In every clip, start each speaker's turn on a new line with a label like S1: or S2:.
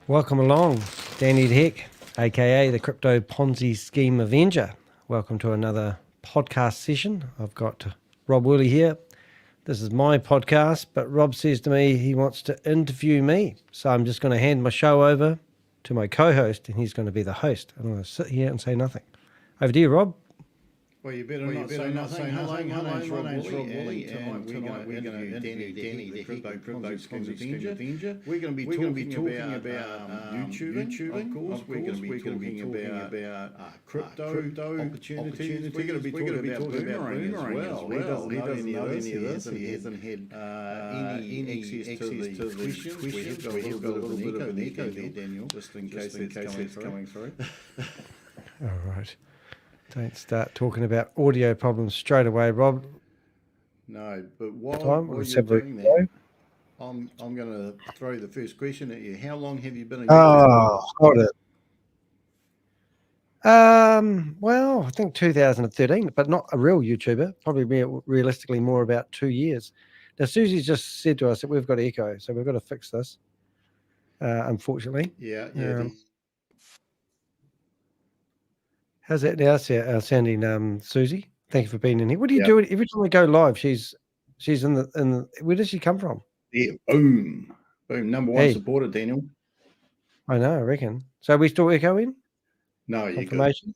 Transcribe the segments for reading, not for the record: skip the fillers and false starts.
S1: Welcome along, Danny de Hek, aka the Crypto Ponzi Scheme Avenger. Welcome to another podcast session. I've got Rob Woolley here. This is my podcast, but Rob says to me he wants to interview me. So I'm just going to hand my show over to my co-host, and he's going to be the host. I'm going to sit here and say nothing. Over to you, Rob.
S2: Well, you better not say nothing. Hello, my name's Rob Woolley, and tonight we're going to Danny de Hek, the Crypto Ponzi Scheme Avenger. We're going to be talking about YouTube, of course. We're going to be talking about crypto opportunities. We're going to be talking about Boomerang as well. He doesn't know any of this. He hasn't had any access to the questions. We have got a little bit of an echo there, Daniel, just in case it's coming through.
S1: All right. Don't start talking about audio problems straight away, Rob.
S2: No, but while you're doing that, I'm going to throw the first question at you. How long have you been a YouTuber?
S1: Hold it. Well, I think 2013, but not a real YouTuber. Probably realistically more about 2 years. Now, Susie's just said to us that we've got echo, so we've got to fix this. Unfortunately.
S2: Yeah.
S1: How's that now sounding, Susie? Thank you for being in here. What do you do every time we go live? She's in the. Where does she come from?
S2: Yeah, boom, number one supporter, Daniel.
S1: I know, I reckon. So are we still echoing?
S2: No, you're
S1: Confirmation.
S2: Good.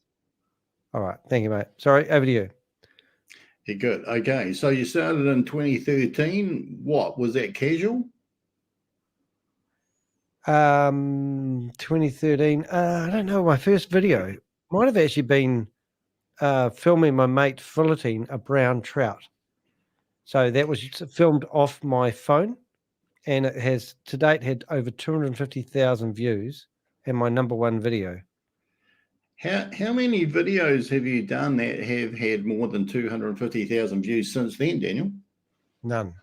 S1: All right, thank you, mate. Sorry, over to you.
S2: You're good. Okay, so you started in 2013. What was that? Casual?
S1: 2013. I don't know. My first video might have actually been filming my mate filleting a brown trout. So that was filmed off my phone, and it has to date had over 250,000 views, and my number one video.
S2: How many videos have you done that have had more than 250,000 views since then, Daniel?
S1: None.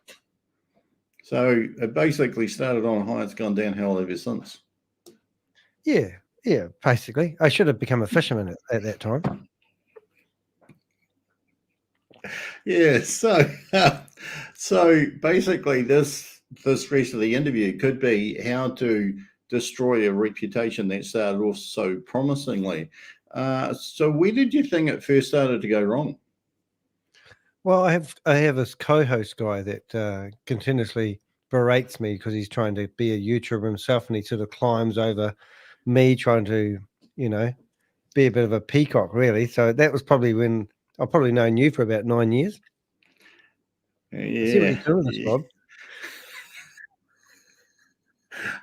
S2: So it basically started on high. It's gone downhill ever since.
S1: Yeah, basically. I should have become a fisherman at that time.
S2: Yeah, so basically this rest of the interview could be how to destroy a reputation that started off so promisingly. So where did you think it first started to go wrong?
S1: Well, I have this co-host guy that continuously berates me because he's trying to be a YouTuber himself, and he sort of climbs over me trying to, be a bit of a peacock, really. So that was probably when I've probably known you for about 9 years.
S2: Yeah.
S1: I see what you're doing this, Bob.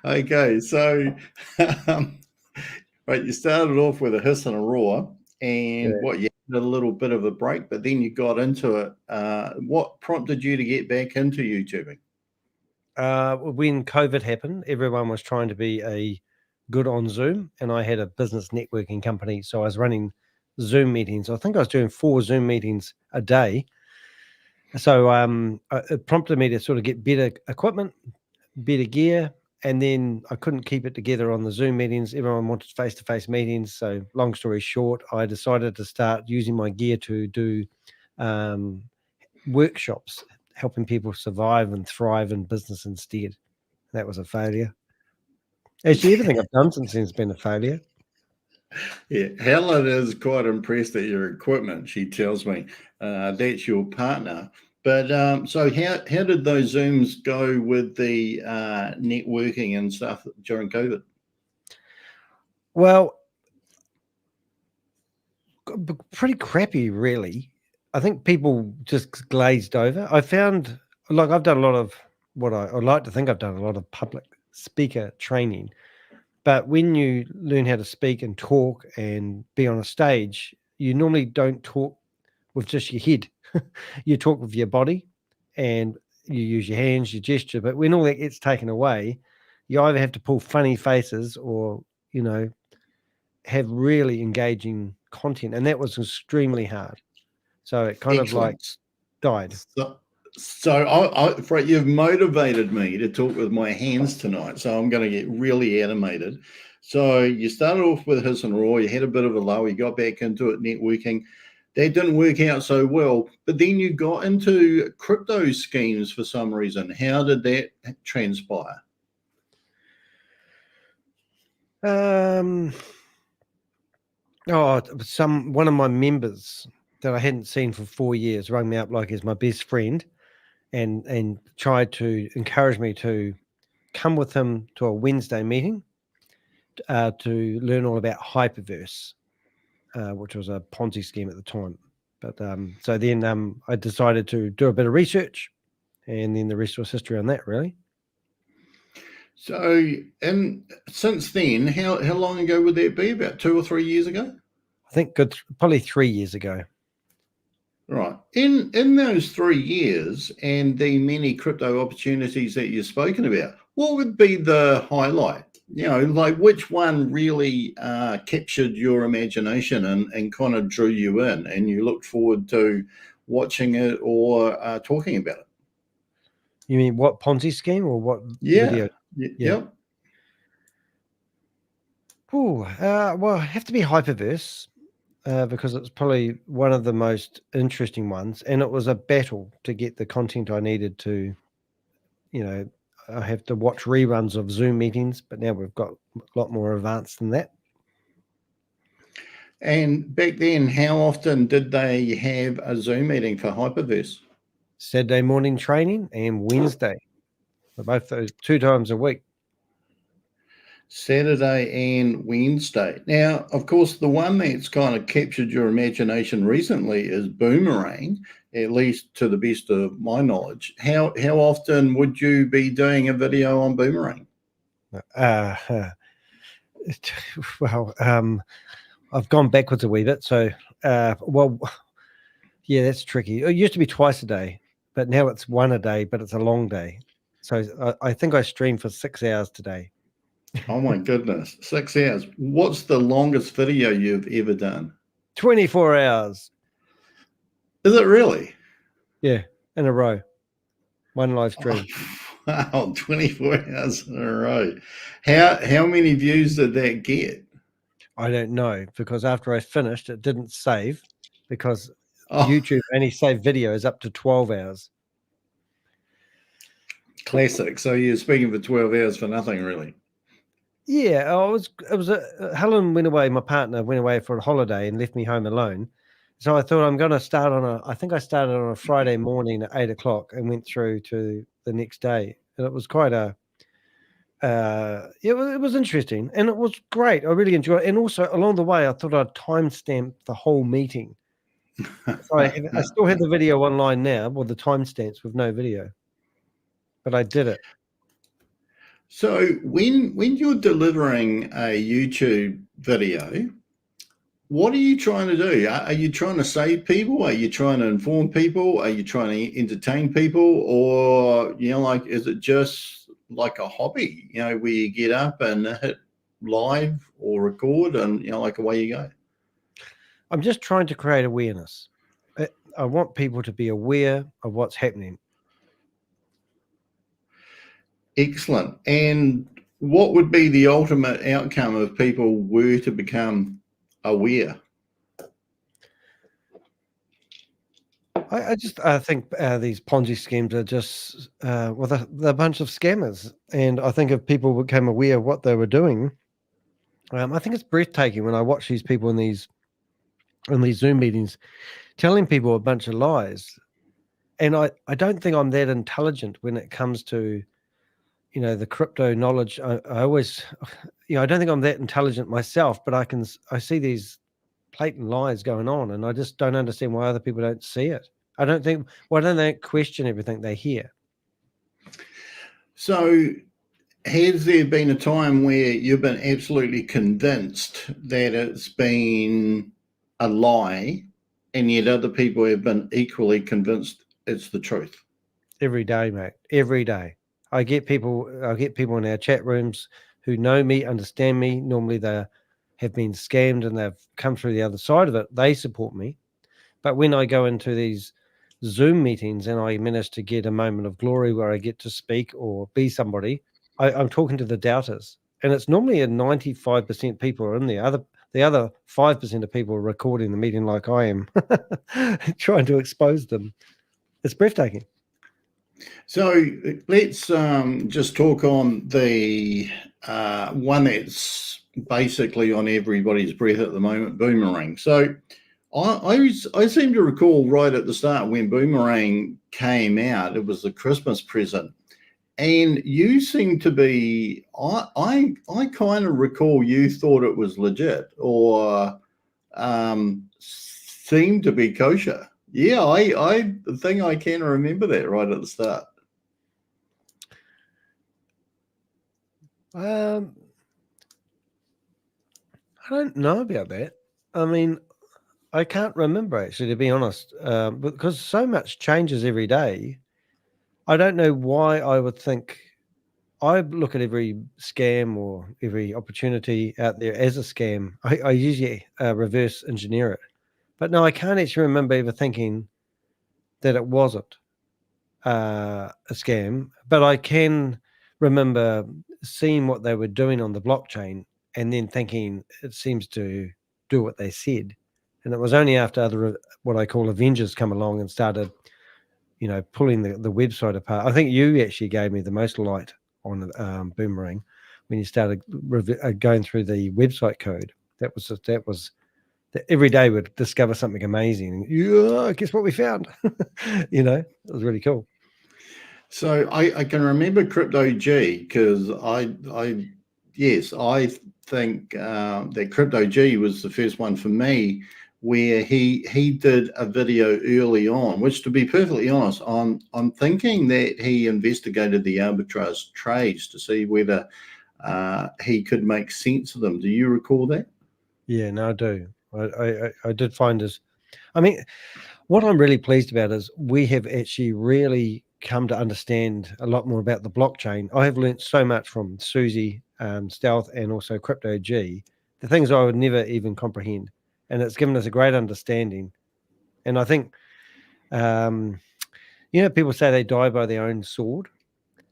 S2: Okay, so right, you started off with a hiss and a roar, and you had a little bit of a break, but then you got into it. What prompted you to get back into YouTubing?
S1: When COVID happened, everyone was trying to be good on Zoom, and I had a business networking company, so I was running Zoom meetings. I think I was doing 4 Zoom meetings a day. So it prompted me to sort of get better equipment, better gear, and then I couldn't keep it together on the Zoom meetings. Everyone wanted face-to-face meetings. So long story short, I decided to start using my gear to do workshops, helping people survive and thrive in business instead. That was a failure. Actually, everything I've done since then has been a failure.
S2: Yeah, Helen is quite impressed at your equipment. She tells me that's your partner. But so how did those Zooms go with the networking and stuff during COVID?
S1: Well, pretty crappy, really. I think people just glazed over. I found, I've done a lot of I like to think I've done a lot of public speaker training. But when you learn how to speak and talk and be on a stage, you normally don't talk with just your head. You talk with your body and you use your hands, your gesture. But when all that gets taken away, you either have to pull funny faces or, have really engaging content. And that was extremely hard. So it kind of like died.
S2: So Fred, you've motivated me to talk with my hands tonight. So I'm going to get really animated. So you started off with hiss and roar. You had a bit of a low. You got back into it, networking. That didn't work out so well. But then you got into crypto schemes for some reason. How did that transpire?
S1: One of my members that I hadn't seen for 4 years rang me up like he's my best friend, and tried to encourage me to come with him to a Wednesday meeting to learn all about Hyperverse, which was a Ponzi scheme at the time. But so then I decided to do a bit of research, and then the rest was history on that, really.
S2: So, and since then, how long ago would that be? About 2 or 3 years ago?
S1: I think probably 3 years ago.
S2: Right. In those 3 years and the many crypto opportunities that you've spoken about, what would be the highlight? You know, like which one really captured your imagination and kind of drew you in, and you looked forward to watching it or talking about it?
S1: You mean what Ponzi scheme or what video?
S2: Yep.
S1: Well, it have to be Hyperverse because it's probably one of the most interesting ones, and it was a battle to get the content I needed to. I have to watch reruns of Zoom meetings, but now we've got a lot more advanced than that.
S2: And back then, how often did they have a Zoom meeting for Hyperverse?
S1: Saturday morning training and Wednesday, both those 2 times a week.
S2: Saturday and Wednesday. Now, of course, the one that's kind of captured your imagination recently is Boomerang, at least to the best of my knowledge. How often would you be doing a video on Boomerang?
S1: Well, I've gone backwards a wee bit. So, yeah, that's tricky. It used to be twice a day, but now it's one a day, but it's a long day. So I think I streamed for 6 hours today.
S2: Oh my goodness, 6 hours. What's the longest video you've ever done?
S1: 24 hours.
S2: Is it really?
S1: Yeah, in a row. One live stream.
S2: Oh, wow, 24 hours in a row. How many views did that get?
S1: I don't know, because after I finished, it didn't save because YouTube only saved videos up to 12 hours.
S2: Classic. So you're speaking for 12 hours for nothing, really?
S1: Yeah, Helen went away, my partner went away for a holiday and left me home alone. So I thought I'm going to start I think I started on a Friday morning at 8 o'clock and went through to the next day. And it was quite it was interesting and it was great. I really enjoyed it. And also along the way, I thought I'd timestamp the whole meeting. So I still have the video online now with the timestamps with no video, but I did it.
S2: So when you're delivering a YouTube video, what are you trying to do? Are you trying to save people? Are you trying to inform people? Are you trying to entertain people? Or, like, is it just like a hobby, where you get up and hit live or record and, like away you go?
S1: I'm just trying to create awareness. I want people to be aware of what's happening.
S2: Excellent. And what would be the ultimate outcome if people were to become aware?
S1: I think these Ponzi schemes are just they're a bunch of scammers, and I think if people became aware of what they were doing, I think it's breathtaking when I watch these people in these Zoom meetings telling people a bunch of lies, and I don't think I'm that intelligent when it comes to the crypto knowledge. I always I don't think I'm that intelligent myself, but I see these blatant lies going on, and I just don't understand why other people don't see it. Why don't they question everything they hear?
S2: So has there been a time where you've been absolutely convinced that it's been a lie, and yet other people have been equally convinced it's the truth?
S1: Every day, mate. Every day. I get people in our chat rooms who know me, understand me. Normally they have been scammed and they've come through the other side of it. They support me. But when I go into these Zoom meetings and I manage to get a moment of glory where I get to speak or be somebody, I'm talking to the doubters. And it's normally 95% people are in there. The other 5% of people are recording the meeting like I am, trying to expose them. It's breathtaking.
S2: So let's just talk on the one that's basically on everybody's breath at the moment, Boomerang. So I seem to recall right at the start when Boomerang came out, it was the Christmas present. And you seem to be, I kind of recall you thought it was legit or seemed to be kosher. Yeah, I think I can remember that right at the start.
S1: I don't know about that. I mean, I can't remember actually, to be honest, because so much changes every day. I don't know why I would think. I look at every scam or every opportunity out there as a scam. I usually reverse engineer it. But no, I can't actually remember ever thinking that it wasn't a scam. But I can remember seeing what they were doing on the blockchain and then thinking it seems to do what they said. And it was only after other, what I call Avengers, come along and started, pulling the website apart. I think you actually gave me the most light on Boomerang when you started going through the website code. That was that every day we'd discover something amazing. Yeah, guess what we found? It was really cool.
S2: So I can remember Crypto G because I think that Crypto G was the first one for me where he did a video early on, which, to be perfectly honest, I'm thinking that he investigated the arbitrage trades to see whether he could make sense of them. Do you recall that?
S1: Yeah, no, I do. I did find this. I mean, what I'm really pleased about is we have actually really come to understand a lot more about the blockchain. I have learned so much from Susie, Stealth, and also Crypto G, the things I would never even comprehend. And it's given us a great understanding. And I think, people say they die by their own sword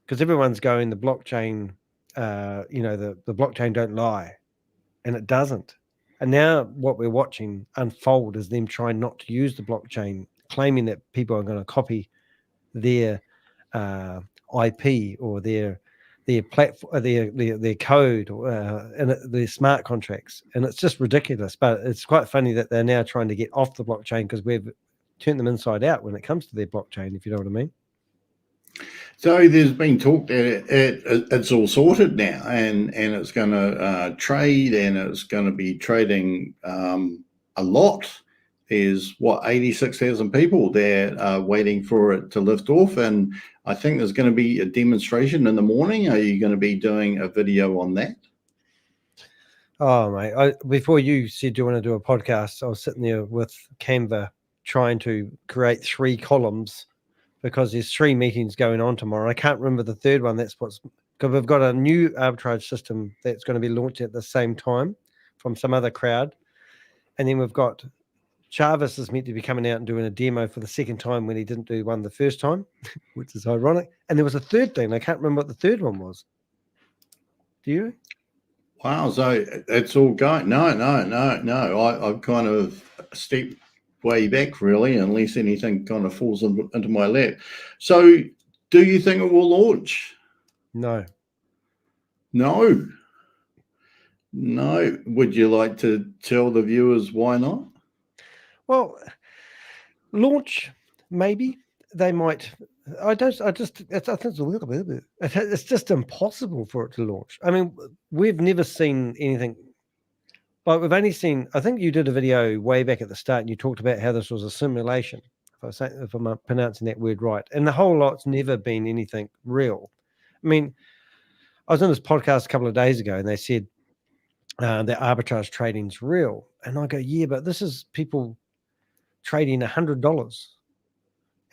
S1: because everyone's going, the blockchain, the blockchain don't lie. And it doesn't. And now what we're watching unfold is them trying not to use the blockchain, claiming that people are going to copy their IP or their platform, their code, and their smart contracts. And it's just ridiculous. But it's quite funny that they're now trying to get off the blockchain because we've turned them inside out when it comes to their blockchain, if you know what I mean.
S2: So there's been talk that it's all sorted now, and it's going to trade, and it's going to be trading a lot. There's 86,000 people there waiting for it to lift off, and I think there's going to be a demonstration in the morning. Are you going to be doing a video on that?
S1: Oh, mate! Before you said you want to do a podcast, I was sitting there with Canva trying to create 3 columns because there's 3 meetings going on tomorrow. I can't remember the third one. Because we've got a new arbitrage system that's going to be launched at the same time from some other crowd. And then we've got Jarvis is meant to be coming out and doing a demo for the second time when he didn't do one the first time, which is ironic. And there was a third thing. I can't remember what the third one was. Do you?
S2: Wow, so it's all going. No. I've kind of stepped way back, really, unless anything kind of falls into my lap. So, do you think it will launch?
S1: No.
S2: No. Would you like to tell the viewers why not?
S1: Well, launch, maybe. They might. I think it's just impossible for it to launch. I mean, we've never seen anything. But we've only seen, I think you did a video way back at the start and you talked about how this was a simulation, if I'm pronouncing that word right. And the whole lot's never been anything real. I mean, I was on this podcast a couple of days ago and they said that arbitrage trading's real. And I go, yeah, but this is people trading $100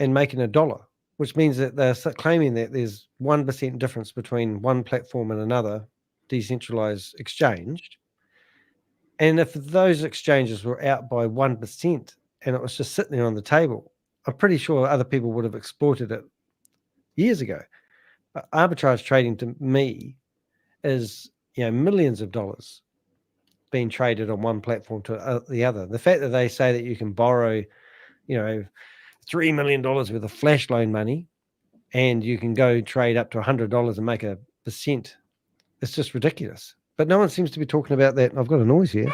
S1: and making $1, which means that they're claiming that there's 1% difference between one platform and another decentralized exchange. And if those exchanges were out by 1% and it was just sitting there on the table, I'm pretty sure other people would have exploited it years ago. But arbitrage trading to me is, millions of dollars being traded on one platform to the other. The fact that they say that you can borrow, $3 million worth of flash loan money and you can go trade up to $100 and make 1%, it's just ridiculous. But no one seems to be talking about that. I've got a noise here.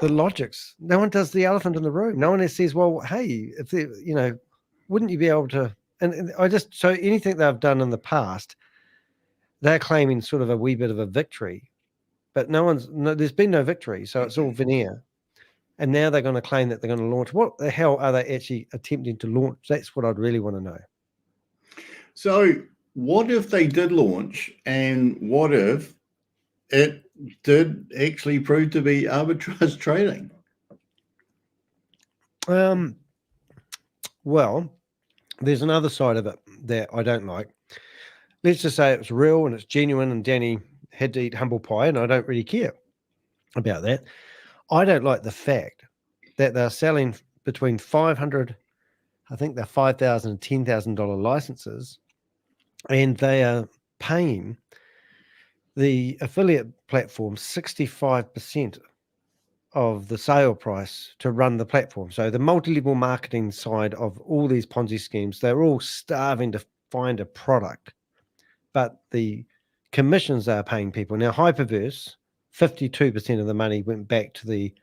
S1: The logics. No one does the elephant in the room. No one says, well, hey, if they, wouldn't you be able to? And so anything they've done in the past, they're claiming sort of a wee bit of a victory, but there's been no victory. So it's all veneer. And now they're going to claim that they're going to launch. What the hell are they actually attempting to launch? That's what I'd really want to know.
S2: So what if they did launch, and what if it did actually prove to be arbitrage trading?
S1: Well, there's another side of it that I don't like. Let's just say it's real and it's genuine and Danny had to eat humble pie, and I don't really care about that. I don't like the fact that they're selling between 500, I think they're $5,000 and $10,000 licenses, and they are paying the affiliate platform 65% of the sale price to run the platform. So the multi-level marketing side of all these Ponzi schemes, they're all starving to find a product, but the commissions they are paying people. Now, Hyperverse, 52% of the money went back to the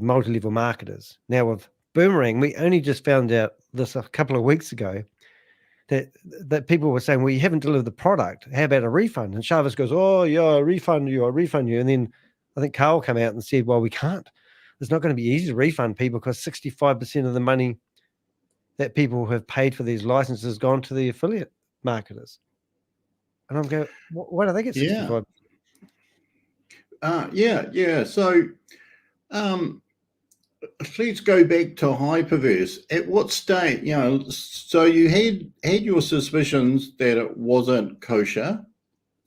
S1: multi-level marketers. Now with Boomerang, we only just found out this a couple of weeks ago that people were saying, well, you haven't delivered the product. How about a refund? And Chavez goes, oh, yeah, I refund you. And then I think Carl came out and said, well, we can't. It's not going to be easy to refund people because 65% of the money that people have paid for these licenses has gone to the affiliate marketers. And I'm going, why do they get 65%?
S2: Yeah. So let's go back to Hyperverse. At what state, so you had your suspicions that it wasn't kosher.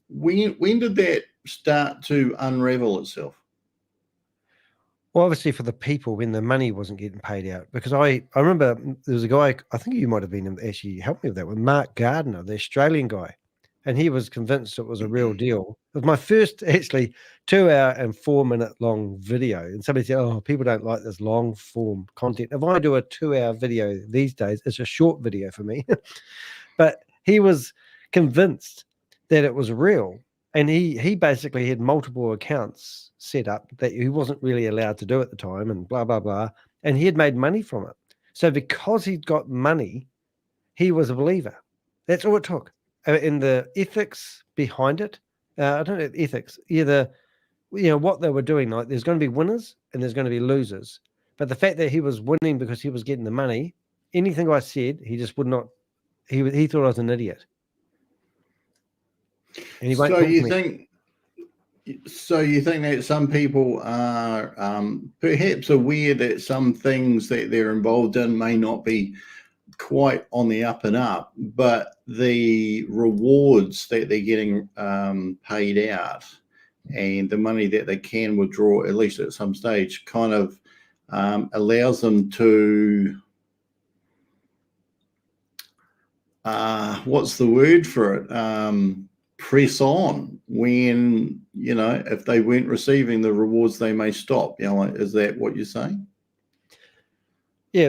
S2: When did that start to unravel itself?
S1: Well, obviously for the people when the money wasn't getting paid out, because I remember there was a guy, I think you might have been actually helped me with that one, Mark Gardner, the Australian guy, and he was convinced it was a real deal. It was my first actually 2-hour and 4-minute long video, and somebody said, oh, people don't like this long form content. If I do a 2-hour video these days, it's a short video for me. But he was convinced that it was real. And he basically had multiple accounts set up that he wasn't really allowed to do at the time and blah, blah, blah. And he had made money from it. So because he'd got money, he was a believer. That's all it took. And the ethics behind it, I don't know, ethics, either, what they were doing, like there's going to be winners and there's going to be losers. But the fact that he was winning because he was getting the money, anything I said, he just would not, he thought I was an idiot. And he won't
S2: so
S1: talk
S2: you
S1: to me.
S2: think so you think that some people are perhaps aware that some things that they're involved in may not be quite on the up and up, but the rewards that they're getting paid out and the money that they can withdraw, at least at some stage, kind of allows them to what's the word for it? Press on when, if they weren't receiving the rewards, they may stop. Is that what you're saying?
S1: Yeah,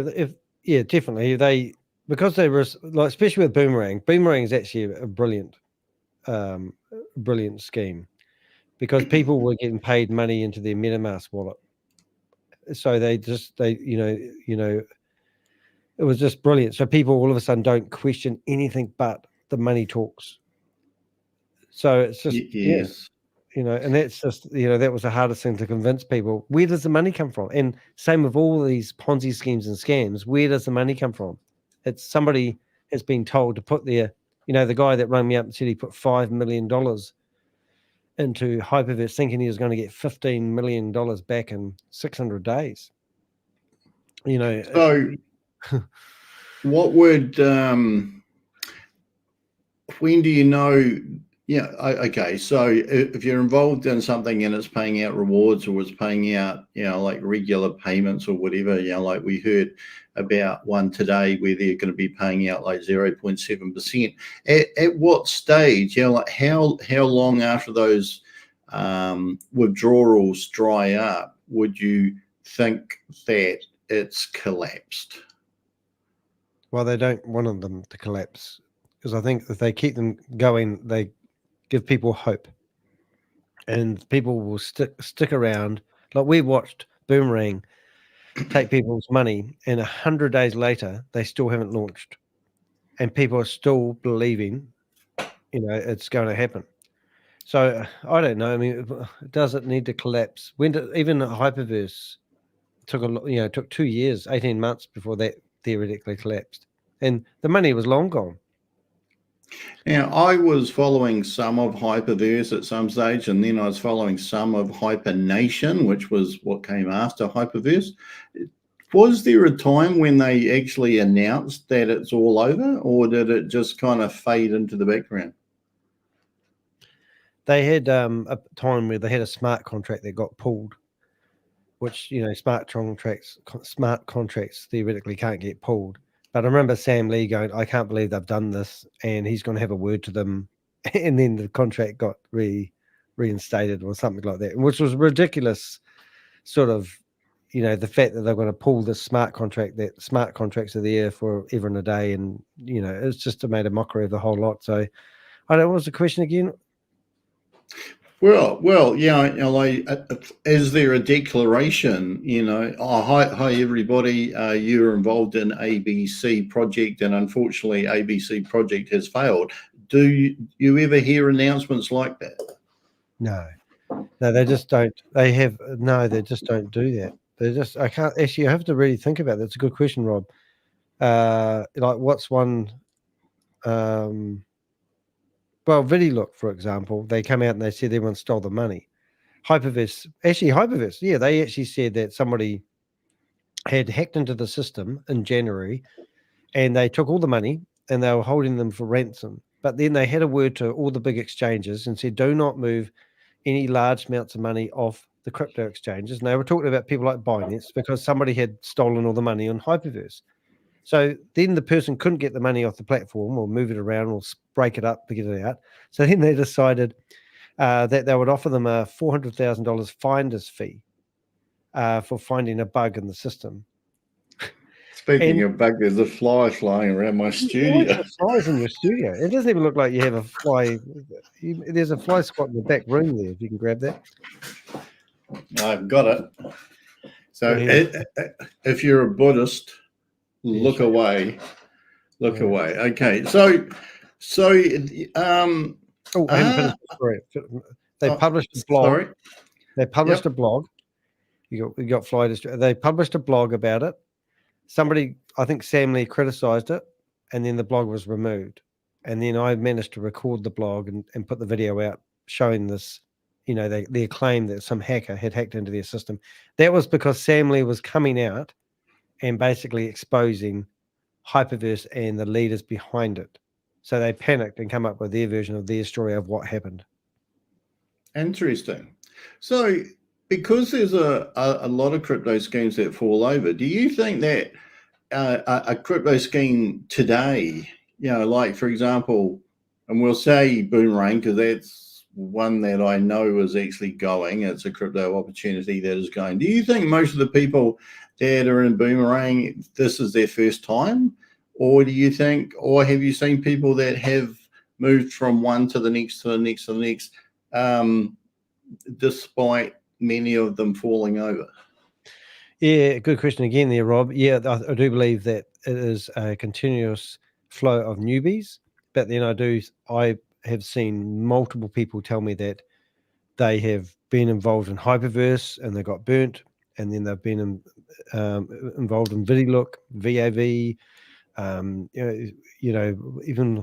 S1: definitely. Because they were like, especially with Boomerang. Boomerang is actually a brilliant scheme because people were getting paid money into their MetaMask wallet. So it was just brilliant. So people all of a sudden don't question anything but the money talks. So it's just,
S2: yes.
S1: and that's just, that was the hardest thing to convince people. Where does the money come from? And same with all these Ponzi schemes and scams. Where does the money come from? It's somebody has been told to put their, the guy that rang me up and said he put $5 million into Hyperverse thinking he was going to get $15 million back in 600 days.
S2: So what would, when do you know? Yeah. Okay. So if you're involved in something and it's paying out rewards or it's paying out, like regular payments or whatever, like we heard about one today where they're going to be paying out like 0.7%. At what stage, like how long after those withdrawals dry up would you think that it's collapsed?
S1: Well, they don't want them to collapse because I think if they keep them going, they give people hope, and people will stick around. Like we watched Boomerang take people's money, and 100 days later, they still haven't launched, and people are still believing, it's going to happen. So I don't know. I mean, does it need to collapse? When even Hyperverse took 2 years, 18 months before that theoretically collapsed, and the money was long gone.
S2: Now, I was following some of Hyperverse at some stage, and then I was following some of Hypernation, which was what came after Hyperverse. Was there a time when they actually announced that it's all over, or did it just kind of fade into the background?
S1: They had a time where they had a smart contract that got pulled, which smart contracts theoretically can't get pulled. But I remember Sam Lee going, "I can't believe they've done this," and he's going to have a word to them, and then the contract got reinstated or something like that, which was ridiculous. Sort of, the fact that they're going to pull this smart contract, that smart contracts are there forever and a day, and it's just made a mockery of the whole lot. So, I don't know, what was the question again?
S2: Well, yeah. Is there a declaration? Hi everybody. You're involved in ABC project, and unfortunately, ABC project has failed. Do you ever hear announcements like that?
S1: No, they just don't. They just don't do that. I can't actually. I have to really think about that. It's a good question, Rob. Like what's one? Well, VidiLook, for example, they come out and they said everyone stole the money. Hyperverse, yeah, they actually said that somebody had hacked into the system in January, and they took all the money and they were holding them for ransom. But then they had a word to all the big exchanges and said, do not move any large amounts of money off the crypto exchanges. And they were talking about people like Binance because somebody had stolen all the money on Hyperverse. So then the person couldn't get the money off the platform or move it around or break it up to get it out. So then they decided that they would offer them a $400,000 finder's fee for finding a bug in the system.
S2: Speaking of bug, there's a fly flying around my studio.
S1: Flies in your studio. It doesn't even look like you have a fly. There's a fly spot in the back room there. If you can grab that.
S2: I've got it. So if you're a Buddhist, look away. Look away. Okay. So.
S1: I haven't finished the story. They published a blog.
S2: Sorry.
S1: They published a blog. You got fly destroy. They published a blog about it. Somebody, I think Sam Lee criticized it, and then the blog was removed. And then I managed to record the blog and put the video out showing this, their claim that some hacker had hacked into their system. That was because Sam Lee was coming out and basically exposing Hyperverse and the leaders behind it. So they panicked and come up with their version of their story of what happened.
S2: Interesting. So because there's a lot of crypto schemes that fall over, do you think that a crypto scheme today, like for example, and we'll say Boomerang because that's one that I know is actually going, it's a crypto opportunity that is going. Do you think most of the people that are in Boomerang, this is their first time? Or do you think, or have you seen people that have moved from one to the next, to the next, to the next, despite many of them falling over?
S1: Yeah, good question again there, Rob. Yeah, I do believe that it is a continuous flow of newbies, but then I have seen multiple people tell me that they have been involved in Hyperverse and they got burnt, and then they've been involved in VidiLook, VAV. Even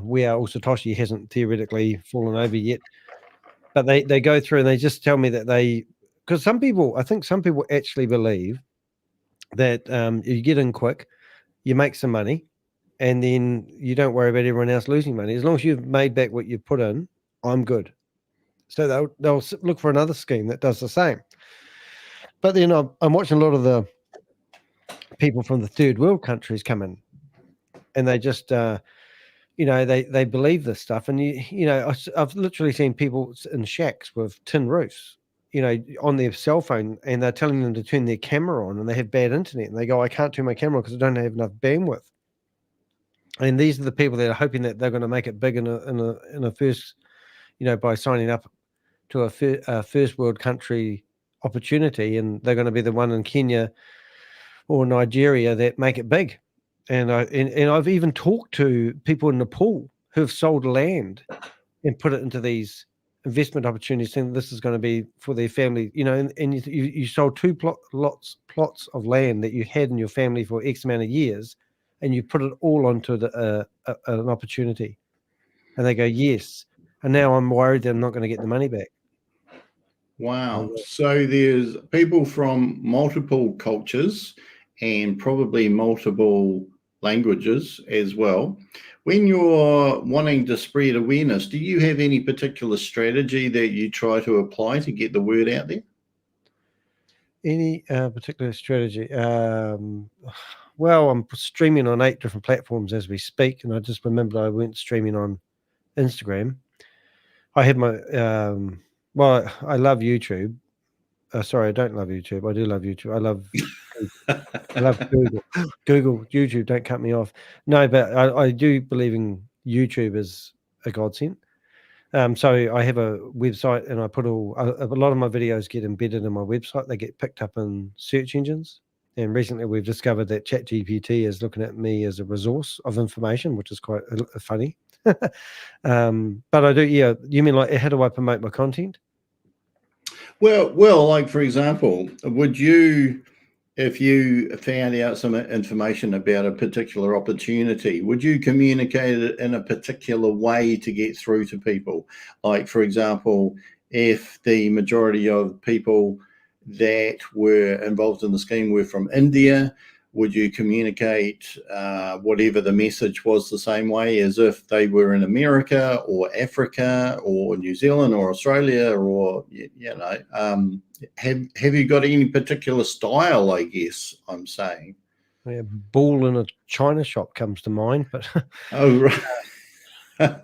S1: We Are All Satoshi hasn't theoretically fallen over yet, but they go through and they just tell me that because I think some people actually believe that you get in quick, you make some money, and then you don't worry about everyone else losing money. As long as you've made back what you've put in, I'm good. So they'll look for another scheme that does the same. But then I'm watching a lot of the people from the third world countries come in, and they just they believe this stuff. And I've literally seen people in shacks with tin roofs, on their cell phone, and they're telling them to turn their camera on, and they have bad internet, and they go, I can't turn my camera on because I don't have enough bandwidth. And these are the people that are hoping that they're going to make it big in a first by signing up to a first world country opportunity, and they're going to be the one in Kenya or Nigeria that make it big. And I've even talked to people in Nepal who have sold land and put it into these investment opportunities, saying this is going to be for their family, and you sold two plots of land that you had in your family for X amount of years, and you put it all onto an opportunity, and they go, yes, and now I'm worried that I'm not going to get the money back.
S2: Wow. So there's people from multiple cultures and probably multiple languages as well. When you're wanting to spread awareness, do you have any particular strategy that you try to apply to get the word out there?
S1: Any particular strategy? Well, I'm streaming on 8 different platforms as we speak, and I just remembered I went streaming on Instagram. I have my well, I love YouTube. Sorry, I don't love YouTube. I do love YouTube. I love Google. Google, YouTube, don't cut me off. No, but I do believe in YouTube as a godsend. So I have a website, and I put a lot of my videos get embedded in my website. They get picked up in search engines. And recently we've discovered that ChatGPT is looking at me as a resource of information, which is quite funny. But I do, yeah. You mean like how do I promote my content?
S2: Well, like for example, would you, if you found out some information about a particular opportunity, would you communicate it in a particular way to get through to people? Like, for example, if the majority of people that were involved in the scheme were from India, would you communicate whatever the message was the same way as if they were in America or Africa or New Zealand or Australia, or have you got any particular style, I guess I'm saying?
S1: Yeah, bull in a china shop comes to mind, but
S2: Oh, right.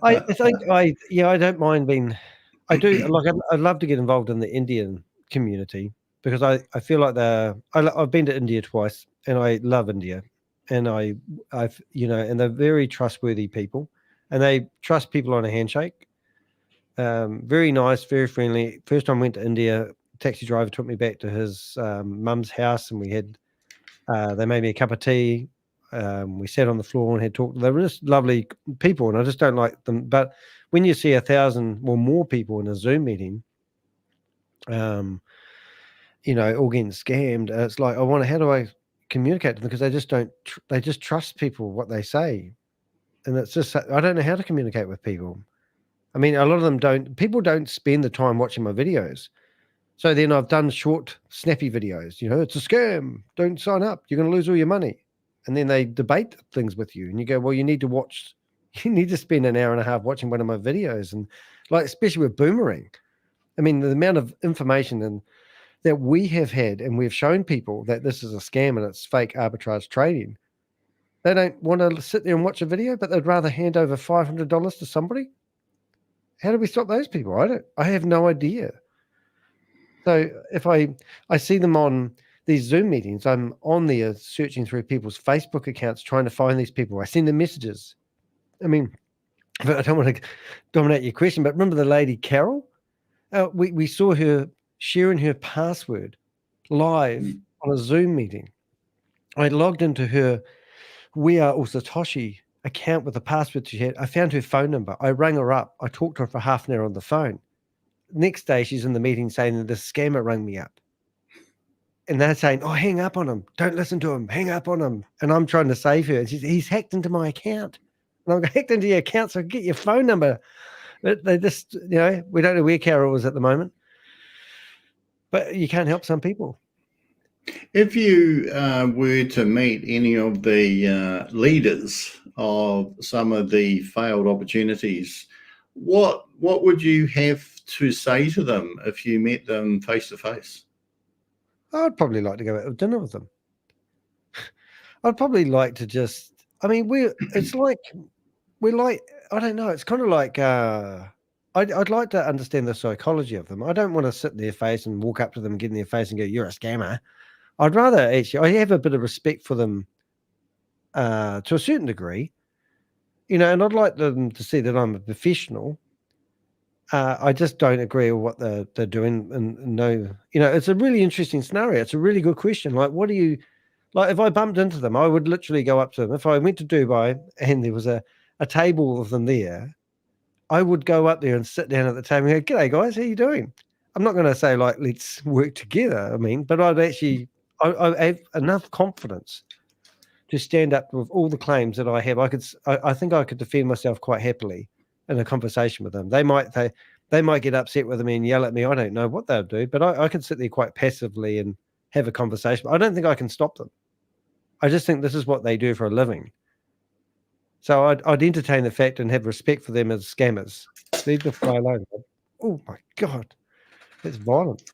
S1: I think I don't mind being. I do like. I'd love to get involved in the Indian community because I feel like I've been to India twice, and I love India, and I've and they're very trustworthy people, and they trust people on a handshake. Very nice, very friendly. First time I went to India, taxi driver took me back to his mum's house, and we had they made me a cup of tea. We sat on the floor and had talked. They were just lovely people, and I just don't like them. But when you see 1,000 or more people in a Zoom meeting, all getting scammed, it's like how do I communicate to them, because they just don't. They just trust people what they say, and it's just I don't know how to communicate with people. I mean, a lot of them don't. People don't spend the time watching my videos. So then I've done short, snappy videos. It's a scam. Don't sign up. You're going to lose all your money. And then they debate things with you, and you go, well, you need to spend an hour and a half watching one of my videos. And like, especially with Boomerang, I mean, the amount of information that we have had, and we've shown people that this is a scam and it's fake arbitrage trading. They don't want to sit there and watch a video, but they'd rather hand over $500 to somebody. How do we stop those people? I have no idea. So if I see them on these Zoom meetings, I'm on there searching through people's Facebook accounts, trying to find these people. I send them messages. I mean, I don't want to dominate your question, but remember the lady Carol? We saw her sharing her password live on a Zoom meeting. I logged into her We Are Satoshi account with the password she had. I found her phone number. I rang her up. I talked to her for half an hour on the phone. Next day, she's in the meeting saying that the scammer rang me up. And they're saying, oh, hang up on him. Don't listen to him. Hang up on him. And I'm trying to save her. And he's hacked into my account. And I'm hacked into your account, so get your phone number. But they just, we don't know where Carol is at the moment. But you can't help some people.
S2: If you were to meet any of the leaders of some of the failed opportunities, what would you have to say to them if you met them face to face?
S1: I'd probably like to go out to dinner with them. I'd probably like to just, I mean, we're like, I don't know, it's kind of like, I'd like to understand the psychology of them. I don't want to sit in their face and walk up to them and get in their face and go, you're a scammer. I'd rather I have a bit of respect for them to a certain degree, and I'd like them to see that I'm a professional. I just don't agree with what they're doing. And no, it's a really interesting scenario. It's a really good question. Like, what do you like? If I bumped into them, I would literally go up to them. If I went to Dubai and there was a table of them there, I would go up there and sit down at the table and go, "G'day, guys, how you doing?" I'm not going to say like, "Let's work together." I mean, but I'd actually, I have enough confidence to stand up with all the claims that I have. I think I could defend myself quite happily in a conversation with them. They might get upset with me and yell at me. I don't know what they'll do, but I can sit there quite passively and have a conversation. I don't think I can stop them. I just think this is what they do for a living. So I'd entertain the fact and have respect for them as scammers. Leave the fly alone. Oh my God, that's violent.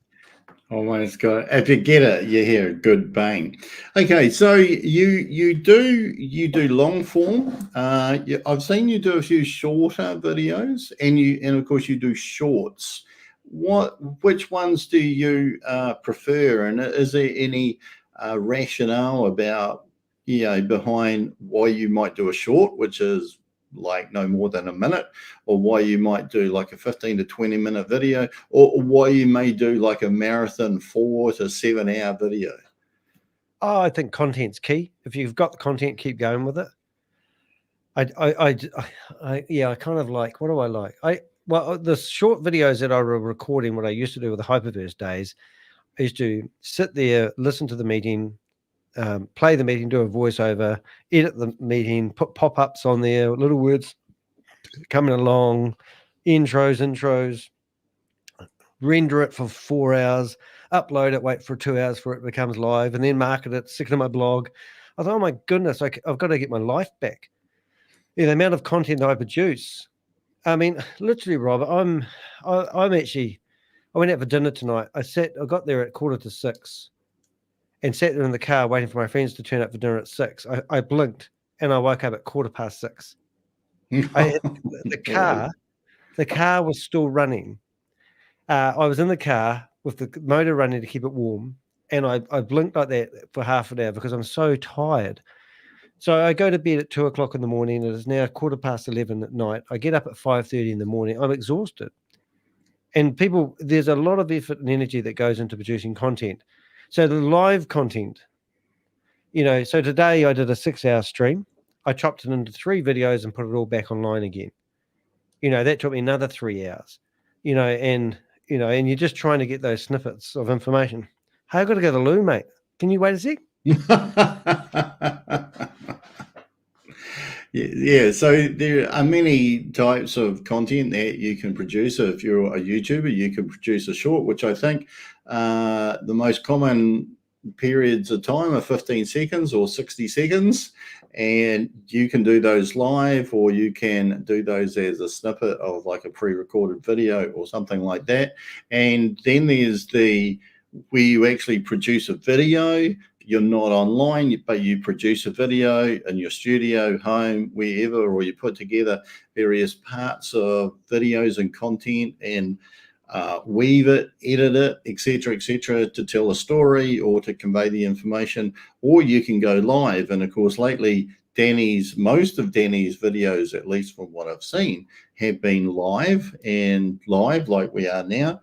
S2: Almost got. If you get it, you hear a good bang. Okay, so you do long form. I've seen you do a few shorter videos, and of course you do shorts. Which ones do you prefer? And is there any rationale about behind why you might do a short, which is like no more than a minute, or why you might do like a 15 to 20 minute video, or why you may do like a marathon 4 to 7 hour video?
S1: Oh, I think content's key. If you've got the content, keep going with it. I kind of like, what do I like? Well, the short videos that I were recording, what I used to do with the Hyperverse days, I used to sit there, listen to the meeting, play the meeting, do a voiceover, edit the meeting, put pop-ups on there, little words coming along, intros, render it for 4 hours, upload it, wait for 2 hours for it becomes live, and then market it, stick it in my blog. I thought, oh my goodness, I've got to get my life back. The amount of content that I produce. I mean, literally, Rob, I'm actually, I went out for dinner tonight. I got there at 5:45 and sat there in the car waiting for my friends to turn up for dinner at 6. I blinked and I woke up at 6:15. The car was still running. I was in the car with the motor running to keep it warm, and I blinked like that for half an hour because I'm so tired. So I go to bed at 2:00 in the morning. It is now 11:15 at night. I get up at 5:30 in the morning. I'm exhausted. And there's a lot of effort and energy that goes into producing content. So the live content, so today I did a 6-hour stream. I chopped it into 3 videos and put it all back online again. That took me another 3 hours, and you're just trying to get those snippets of information. Hey, I've got to go to the loo, mate. Can you wait a sec?
S2: Yeah, so there are many types of content that you can produce. So if you're a YouTuber, you can produce a short, which I think the most common periods of time are 15 seconds or 60 seconds. And you can do those live, or you can do those as a snippet of like a pre-recorded video or something like that. And then there's where you actually produce a video. You're not online, but you produce a video in your studio, home, wherever, or you put together various parts of videos and content and weave it, edit it, etc., to tell a story or to convey the information. Or you can go live. And of course, lately, most of Danny's videos, at least from what I've seen, have been live like we are now.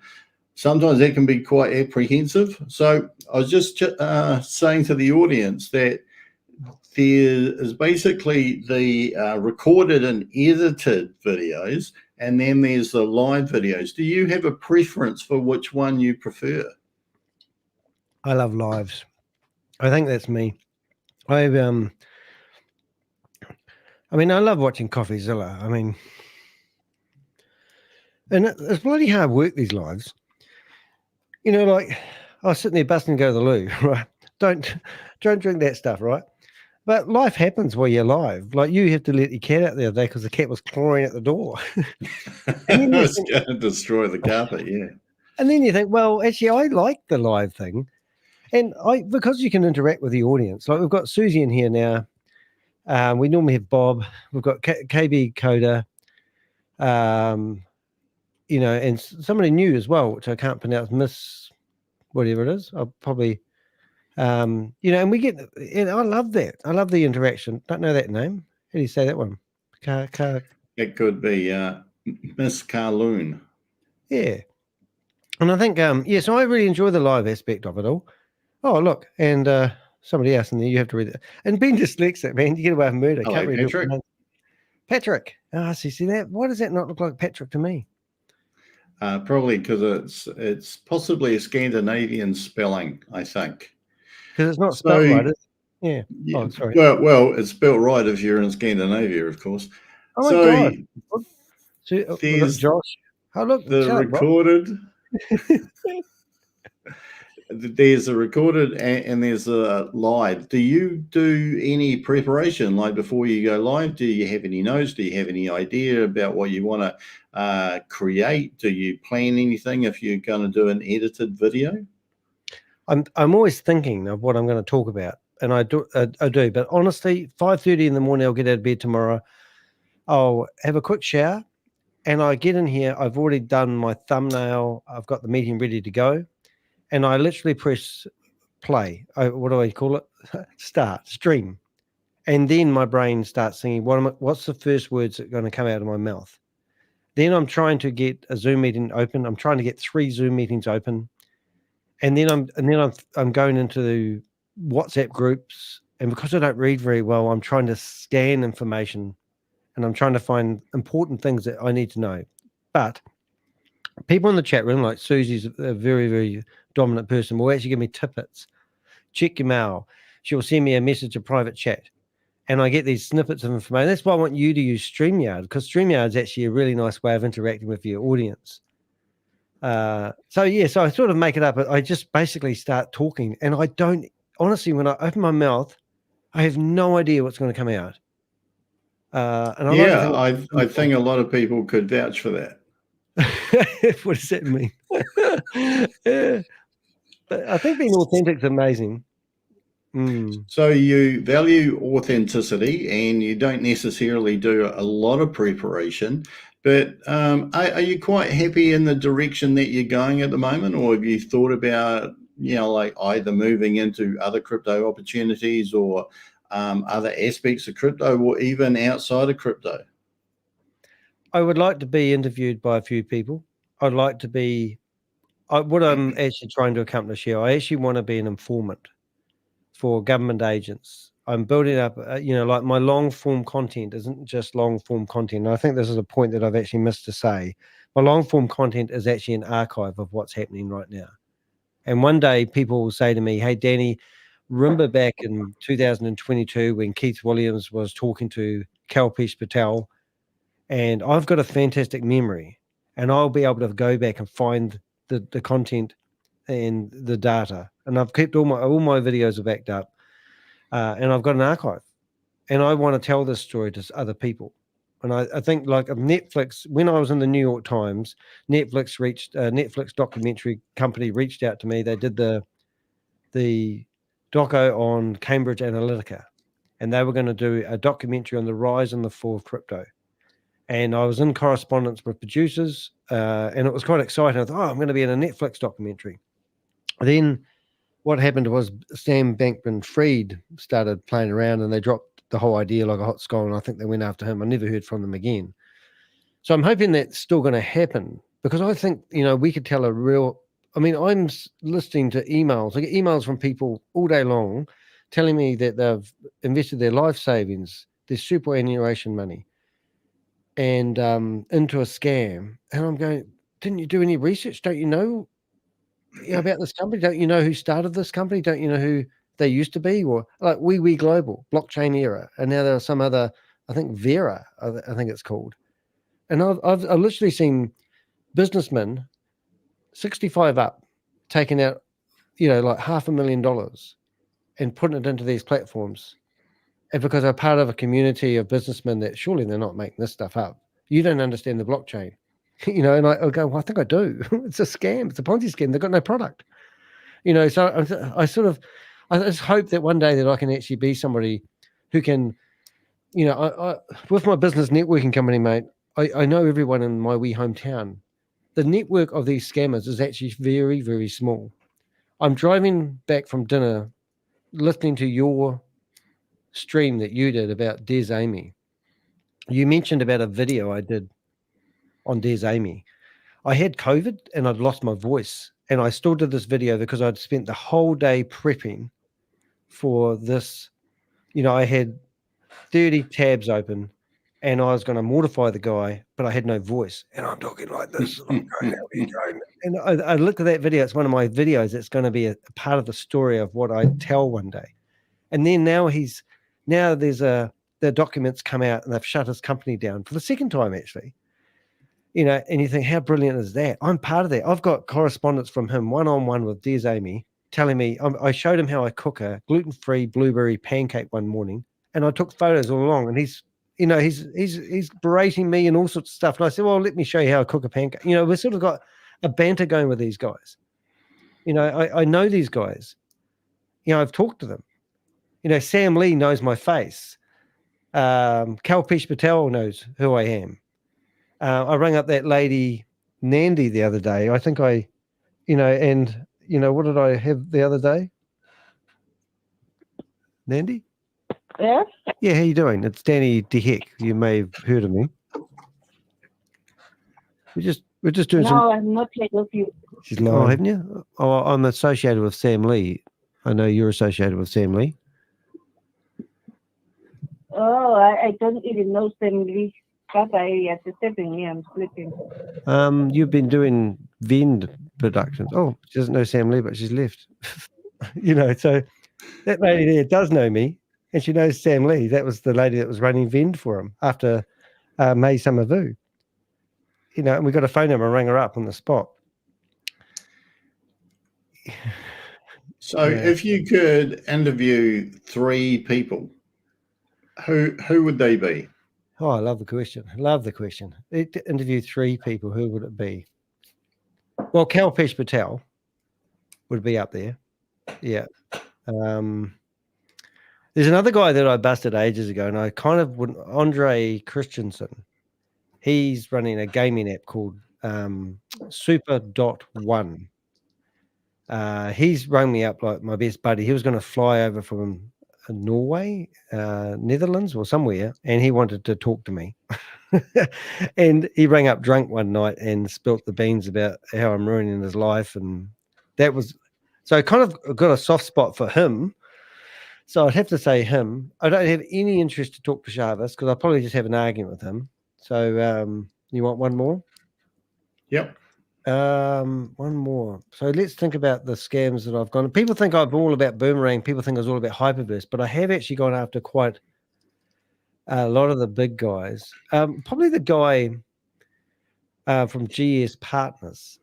S2: Sometimes that can be quite apprehensive. So I was just saying to the audience that there is basically the recorded and edited videos, and then there's the live videos. Do you have a preference for which one you prefer?
S1: I love lives. I think that's me. I love watching CoffeeZilla. And it's bloody hard work, these lives. Like I was sitting there busting to go to the loo, right? Don't drink that stuff, right? But life happens while you're live. Like you have to let your cat out the other day because the cat was clawing at the door.
S2: And then it's going to destroy the carpet, yeah.
S1: And then you think, well, actually, I like the live thing. And because you can interact with the audience. Like we've got Susie in here now. We normally have Bob. We've got KB Coda. And somebody new as well, which I can't pronounce, Miss whatever it is. I'll probably, and we get, and I love that. I love the interaction. Don't know that name. How do you say that one?
S2: It could be Miss Carloon.
S1: Yeah. And I think, so I really enjoy the live aspect of it all. Oh, look, and somebody else in there, you have to read it. And being dyslexic, man, you get away from murder.
S2: Hello,
S1: Can't read
S2: Patrick.
S1: it. Patrick. Ah, see that? Why does that not look like Patrick to me?
S2: Probably because it's possibly a Scandinavian spelling, I think.
S1: Because it's not spelled right. Yeah. Oh, sorry.
S2: Well, it's spelled right if you're in Scandinavia, of course.
S1: Oh my God. There's Josh. Oh, look,
S2: the recorded. There's a recorded and there's a live. Do you do any preparation, like before you go live? Do you have any notes? Do you have any idea about what you want to create? Do you plan anything if you're going to do an edited video?
S1: I'm always thinking of what I'm going to talk about, and I do. But honestly, 5:30 in the morning, I'll get out of bed tomorrow. I'll have a quick shower, and I get in here. I've already done my thumbnail. I've got the meeting ready to go. And I literally press play. What do I call it? Stream. And then my brain starts thinking, what's the first words that are going to come out of my mouth? Then I'm trying to get a Zoom meeting open. I'm trying to get 3 Zoom meetings open. And then I'm going into the WhatsApp groups. And because I don't read very well, I'm trying to scan information and I'm trying to find important things that I need to know. But people in the chat room, like Susie's a very, very dominant person, will actually give me tidbits. Check your mail. She'll send me a message, a private chat. And I get these snippets of information. That's why I want you to use StreamYard, because StreamYard is actually a really nice way of interacting with your audience. So I sort of make it up. I just basically start talking. And I don't, honestly, when I open my mouth, I have no idea what's going to come out.
S2: I think a lot of people could vouch for that.
S1: What does that mean? Yeah. But I think being authentic is amazing.
S2: So you value authenticity and you don't necessarily do a lot of preparation, but are you quite happy in the direction that you're going at the moment, or have you thought about, like either moving into other crypto opportunities or other aspects of crypto or even outside of crypto?
S1: I would like to be interviewed by a few people. I'd like to be, what I'm actually trying to accomplish here, I actually want to be an informant for government agents. I'm building up, like my long form content isn't just long form content. And I think this is a point that I've actually missed to say. My long form content is actually an archive of what's happening right now. And one day people will say to me, hey, Danny, remember back in 2022 when Keith Williams was talking to Kalpesh Patel? And I've got a fantastic memory, and I'll be able to go back and find the content and the data. And I've kept all my videos are backed up, and I've got an archive. And I want to tell this story to other people. And I think like Netflix, when I was in the New York Times, Netflix documentary company reached out to me. They did the doco on Cambridge Analytica, and they were going to do a documentary on the rise and the fall of crypto. And I was in correspondence with producers, and it was quite exciting. I thought, I'm going to be in a Netflix documentary. Then what happened was Sam Bankman-Fried started playing around, and they dropped the whole idea like a hot scone, and I think they went after him. I never heard from them again. So I'm hoping that's still going to happen, because I think, we could tell I'm listening to emails. I get emails from people all day long telling me that they've invested their life savings, their superannuation money, and into a scam. And I'm going, didn't you do any research? Don't you know about this company? Don't you know who started this company? Don't you know who they used to be? Or like We Global, blockchain era, and now there are some other, I think Vera, I think it's called. And I've literally seen businessmen 65 up taking out, like $500,000 and putting it into these platforms. And because they're part of a community of businessmen that surely they're not making this stuff up. You don't understand the blockchain, and I go, well, I think I do. It's a scam. It's a Ponzi scheme. They've got no product, so I just hope that one day that I can actually be somebody who can, I with my business networking company, mate, I know everyone in my wee hometown. The network of these scammers is actually very, very small. I'm driving back from dinner, listening to your stream that you did about Des Amy. You mentioned about a video I did on Des Amy. I had COVID and I'd lost my voice, and I still did this video because I'd spent the whole day prepping for this. I had 30 tabs open, and I was going to mortify the guy, but I had no voice, and I'm talking like this, and I'm going, how are you going? And I looked at that video. It's one of my videos. It's going to be a part of the story of what I tell one day. And then the documents come out, and they've shut his company down for the second time, actually. And you think, how brilliant is that? I'm part of that. I've got correspondence from him one-on-one with Des Amy telling me, I showed him how I cook a gluten-free blueberry pancake one morning, and I took photos all along, and he's berating me and all sorts of stuff. And I said, well, let me show you how I cook a pancake. We've sort of got a banter going with these guys. I know these guys. I've talked to them. Sam Lee knows my face. Kalpesh Patel knows who I am. I rang up that lady, Nandi, the other day. I think what did I have the other day? Nandi?
S3: Yeah?
S1: Yeah, how you doing? It's Danny de Hek. You may have heard of me. We're just doing some...
S3: No, I'm not heard of you.
S1: She's lying. Oh, haven't you? Oh, I'm associated with Sam Lee. I know you're associated with Sam Lee.
S3: Oh, I don't even know Sam Lee. But at the 7 I'm sleeping.
S1: You've been doing Vend productions. Oh, she doesn't know Sam Lee, but she's left. So that lady there does know me, and she knows Sam Lee. That was the lady that was running Vend for him after May Summer Vu. And we got a phone number and rang her up on the spot.
S2: So if you could interview 3 people, who would they be?
S1: Oh, I love the question. Interview 3 people. Who would it be? Well, Kalpesh Patel would be up there. Yeah. There's another guy that I busted ages ago, and I kind of wouldn't. Andre Christensen. He's running a gaming app called Super.1. He's rung me up like my best buddy. He was going to fly over from Norway, Netherlands or somewhere, and he wanted to talk to me. And he rang up drunk one night and spilt the beans about how I'm ruining his life, and that was so I kind of got a soft spot for him. So I'd have to say him. I don't have any interest to talk to Jarvis because I'll probably just have an argument with him. So you want one more?
S2: Yep.
S1: One more. So let's think about the scams that I've gone. People think I'm all about Boomerang. People think I was all about Hyperverse, but I have actually gone after quite a lot of the big guys. Probably the guy from GS Partners.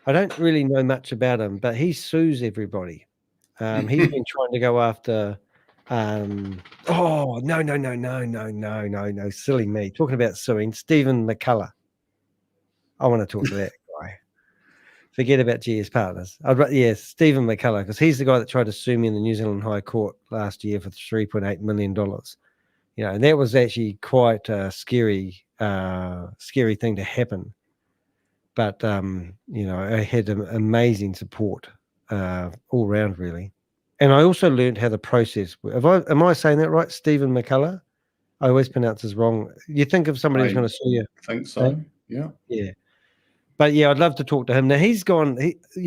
S1: I don't really know much about him, but he sues everybody. He's been trying to go after. Oh no! Silly me. Talking about suing Stephen McCullough. I want to talk to that guy. Forget about GS Partners. Stephen McCullough, because he's the guy that tried to sue me in the New Zealand High Court last year for $3.8 million. And that was actually quite a scary thing to happen. But I had amazing support all around, really. And I also learned how the process. Am I saying that right, Stephen McCullough? I always pronounce this wrong. You think of somebody who's going to sue you?
S2: I think so. Yeah.
S1: Yeah. But yeah, I'd love to talk to him. Now he's gone,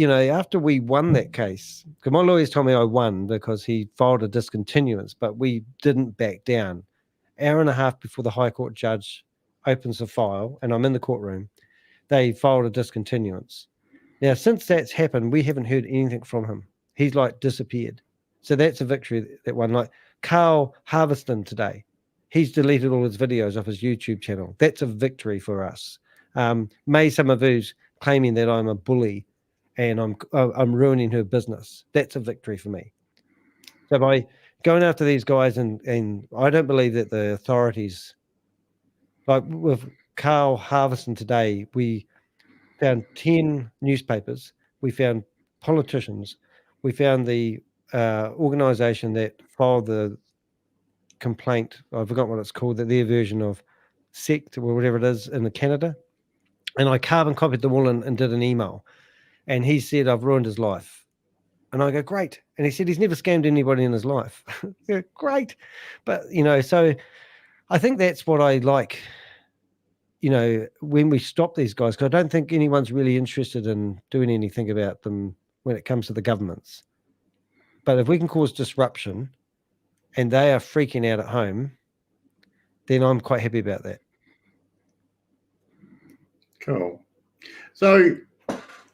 S1: after we won that case, because my lawyers told me I won because he filed a discontinuance, but we didn't back down. Hour and a half before the High Court judge opens the file, and I'm in the courtroom, they filed a discontinuance. Now, since that's happened, we haven't heard anything from him. He's disappeared. So that's a victory, that one. Like Carl Harveston today, he's deleted all his videos off his YouTube channel. That's a victory for us. May Summervu's claiming that I'm a bully and I'm ruining her business. That's a victory for me. So by going after these guys, and I don't believe that the authorities, like with Carl Harveston today, we found 10 newspapers, we found politicians, we found the organization that filed the complaint. I forgot what it's called, their version of sect or whatever it is in Canada. And I carbon copied them all and did an email. And he said, I've ruined his life. And I go, great. And he said, he's never scammed anybody in his life. Yeah, great. But, so I think that's what I like when we stop these guys, because I don't think anyone's really interested in doing anything about them when it comes to the governments. But if we can cause disruption and they are freaking out at home, then I'm quite happy about that.
S2: Cool. So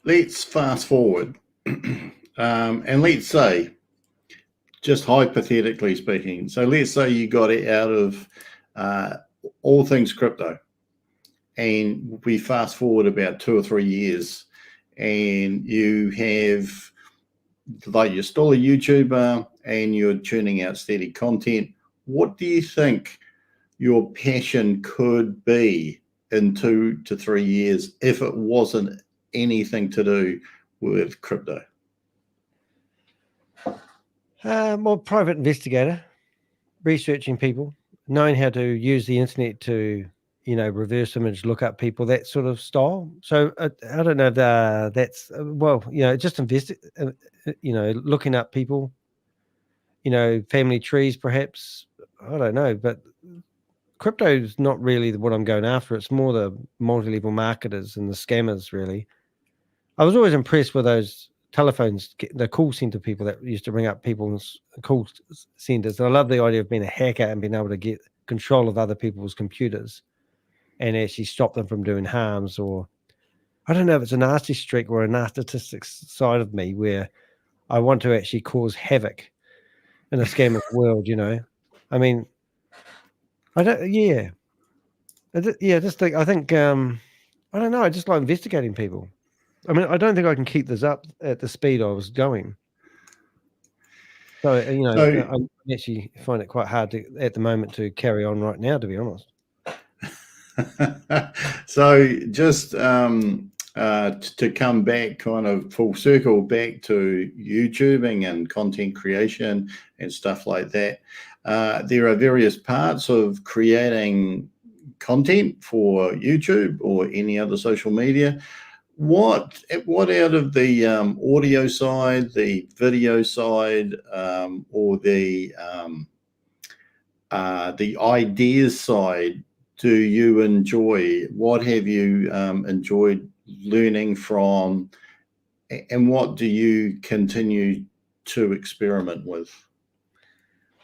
S2: let's fast forward and let's say, just hypothetically speaking, so let's say you got it out of all things crypto, and we fast forward about 2 or 3 years, and you have, like, you're still a YouTuber and you're churning out steady content. What do you think your passion could be in 2 to 3 years if it wasn't anything to do with crypto?
S1: More private investigator, researching people, knowing how to use the internet to, reverse image, look up people, that sort of style. So I don't know if that's, just looking up people, family trees, perhaps. I don't know, but crypto is not really what I'm going after. It's more the multi-level marketers and the scammers, really. I was always impressed with those telephones, the call center people that used to ring up people's call centers. I love the idea of being a hacker and being able to get control of other people's computers and actually stop them from doing harms. Or I don't know if it's a nasty streak or a narcissistic side of me where I want to actually cause havoc in a scammer's world. I mean, I don't. Yeah, I think. I don't know. I just like investigating people. I mean, I don't think I can keep this up at the speed I was going. So, I actually find it quite hard at the moment to carry on right now, to be honest.
S2: So just to come back, kind of full circle back to YouTubing and content creation and stuff like that, there are various parts of creating content for YouTube or any other social media. What out of the audio side, the video side, or the ideas side do you enjoy? What have you enjoyed learning from, and what do you continue to experiment with?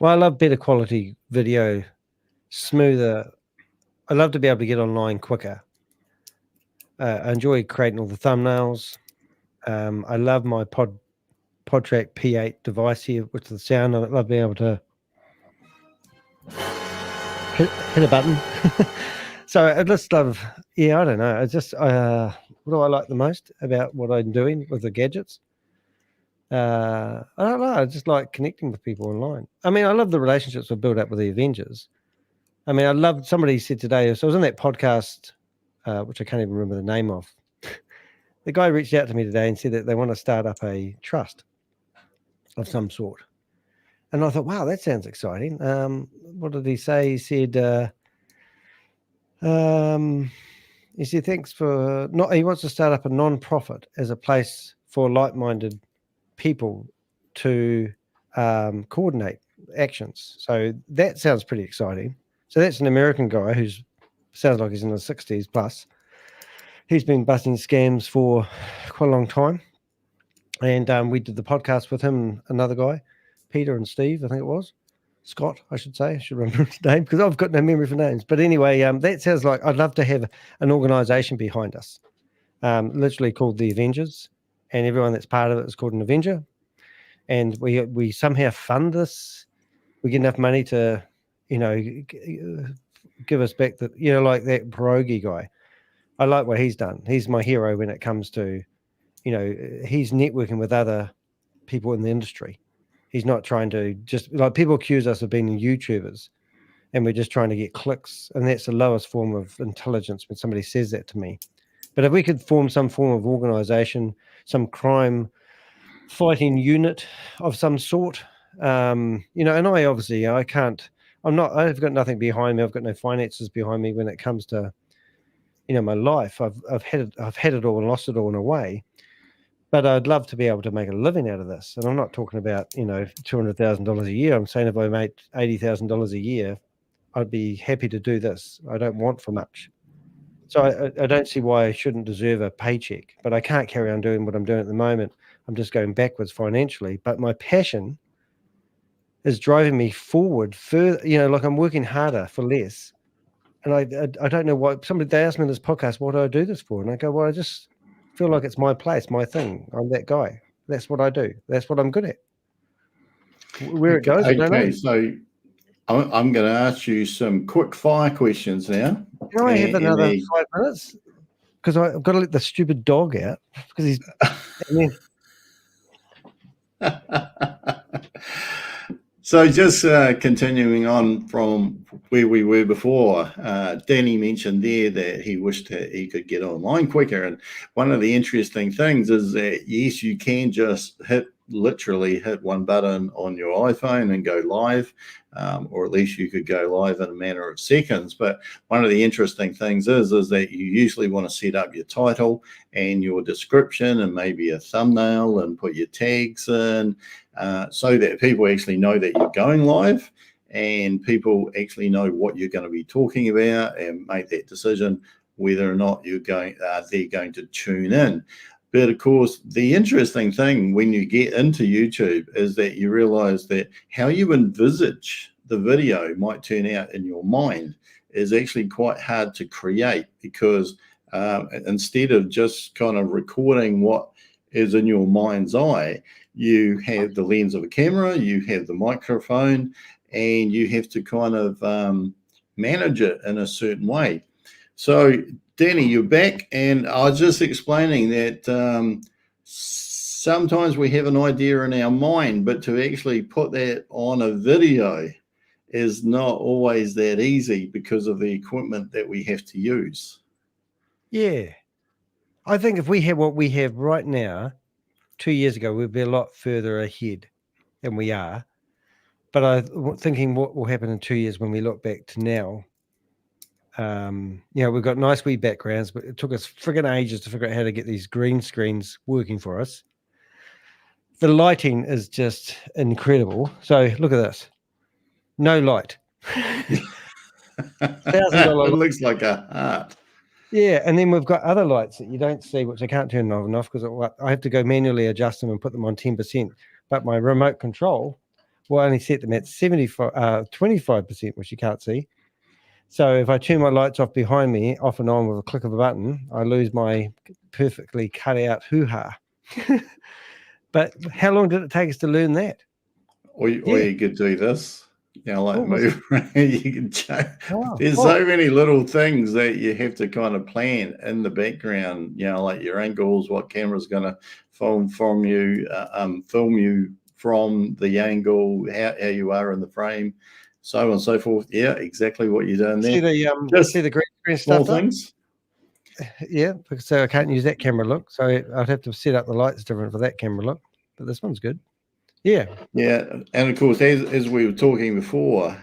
S1: Well, I love better quality video, smoother. I love to be able to get online quicker. I enjoy creating all the thumbnails. I love my PodTrack P8 device here with the sound. I love being able to hit a button. So I just love, I don't know. I just, what do I like the most about what I'm doing with the gadgets? I don't know. I just like connecting with people online. I mean, I love the relationships we built up with the Avengers. I mean, I loved, somebody said today, so I was on that podcast, which I can't even remember the name of. The guy reached out to me today and said that they want to start up a trust of some sort. And I thought, wow, that sounds exciting. What did he say? He said, thanks for he wants to start up a non-profit as a place for like-minded people to coordinate actions. So that sounds pretty exciting. So that's an American guy who sounds like he's in his 60s plus. He's been busting scams for quite a long time. And we did the podcast with him and another guy, Peter and Steve, I think it was. Scott, I should say. I should remember his name because I've got no memory for names. But anyway, that sounds like I'd love to have an organization behind us, literally called the Avengers. And everyone that's part of it is called an Avenger. And we somehow fund this. We get enough money to, give us back the, like that pierogi guy. I like what he's done. He's my hero when it comes to, he's networking with other people in the industry. He's not trying to just, like, people accuse us of being YouTubers and we're just trying to get clicks. And that's the lowest form of intelligence when somebody says that to me. But if we could form some form of organization, some crime fighting unit of some sort, and I obviously, I've got nothing behind me. I've got no finances behind me when it comes to, my life. I've had it all and lost it all in a way. But I'd love to be able to make a living out of this. And I'm not talking about, $200,000 a year. I'm saying if I made $80,000 a year, I'd be happy to do this. I don't want for much. So I don't see why I shouldn't deserve a paycheck, but I can't carry on doing what I'm doing at the moment. I'm just going backwards financially, but my passion is driving me forward further. Like I'm working harder for less. And I don't know why. They asked me in this podcast, what do I do this for? And I go, well, I just feel like it's my place, my thing. I'm that guy. That's what I do. That's what I'm good at. Where it goes, I don't know.
S2: Okay, so I'm going to ask you some quick fire questions now.
S1: Can I have another 5 minutes? Because I've got to let the stupid dog out because he's.
S2: So just continuing on from where we were before, Danny mentioned there that he wished that he could get online quicker. And one of the interesting things is that, yes, you can just literally hit one button on your iPhone and go live, or at least you could go live in a matter of seconds. But one of the interesting things is that you usually want to set up your title and your description and maybe a thumbnail and put your tags in, so that people actually know that you're going live and people actually know what you're going to be talking about and make that decision whether or not they're going to tune in. But of course, the interesting thing when you get into YouTube is that you realize that how you envisage the video might turn out in your mind is actually quite hard to create, because instead of just kind of recording what is in your mind's eye, you have the lens of a camera, you have the microphone, and you have to kind of manage it in a certain way. So, Danny, you're back, and I was just explaining that sometimes we have an idea in our mind, but to actually put that on a video is not always that easy because of the equipment that we have to use.
S1: Yeah. I think if we had what we have right now, 2 years ago, we'd be a lot further ahead than we are. But I'm thinking what will happen in 2 years when we look back to now. We've got nice wee backgrounds, but it took us friggin' ages to figure out how to get these green screens working for us. The lighting is just incredible. So look at this. No light.
S2: It looks like a heart.
S1: Yeah, and then we've got other lights that you don't see, which I can't turn on and off because I have to go manually adjust them and put them on 10%. But my remote control will only set them at 25%, which you can't see. So if I turn my lights off behind me, off and on with a click of a button, I lose my perfectly cut out hoo-ha. But how long did it take us to learn that?
S2: Or you could do this. Move around. You can change. There's so many little things that you have to kind of plan in the background. Like your angles, what camera's going to film you from the angle, how you are in the frame, so on and so forth. Yeah, exactly what you're doing there.
S1: See the green screen stuff.
S2: Things.
S1: Yeah, so I can't use that camera look. So I'd have to set up the lights different for that camera look. But this one's good. Yeah.
S2: And of course, as we were talking before,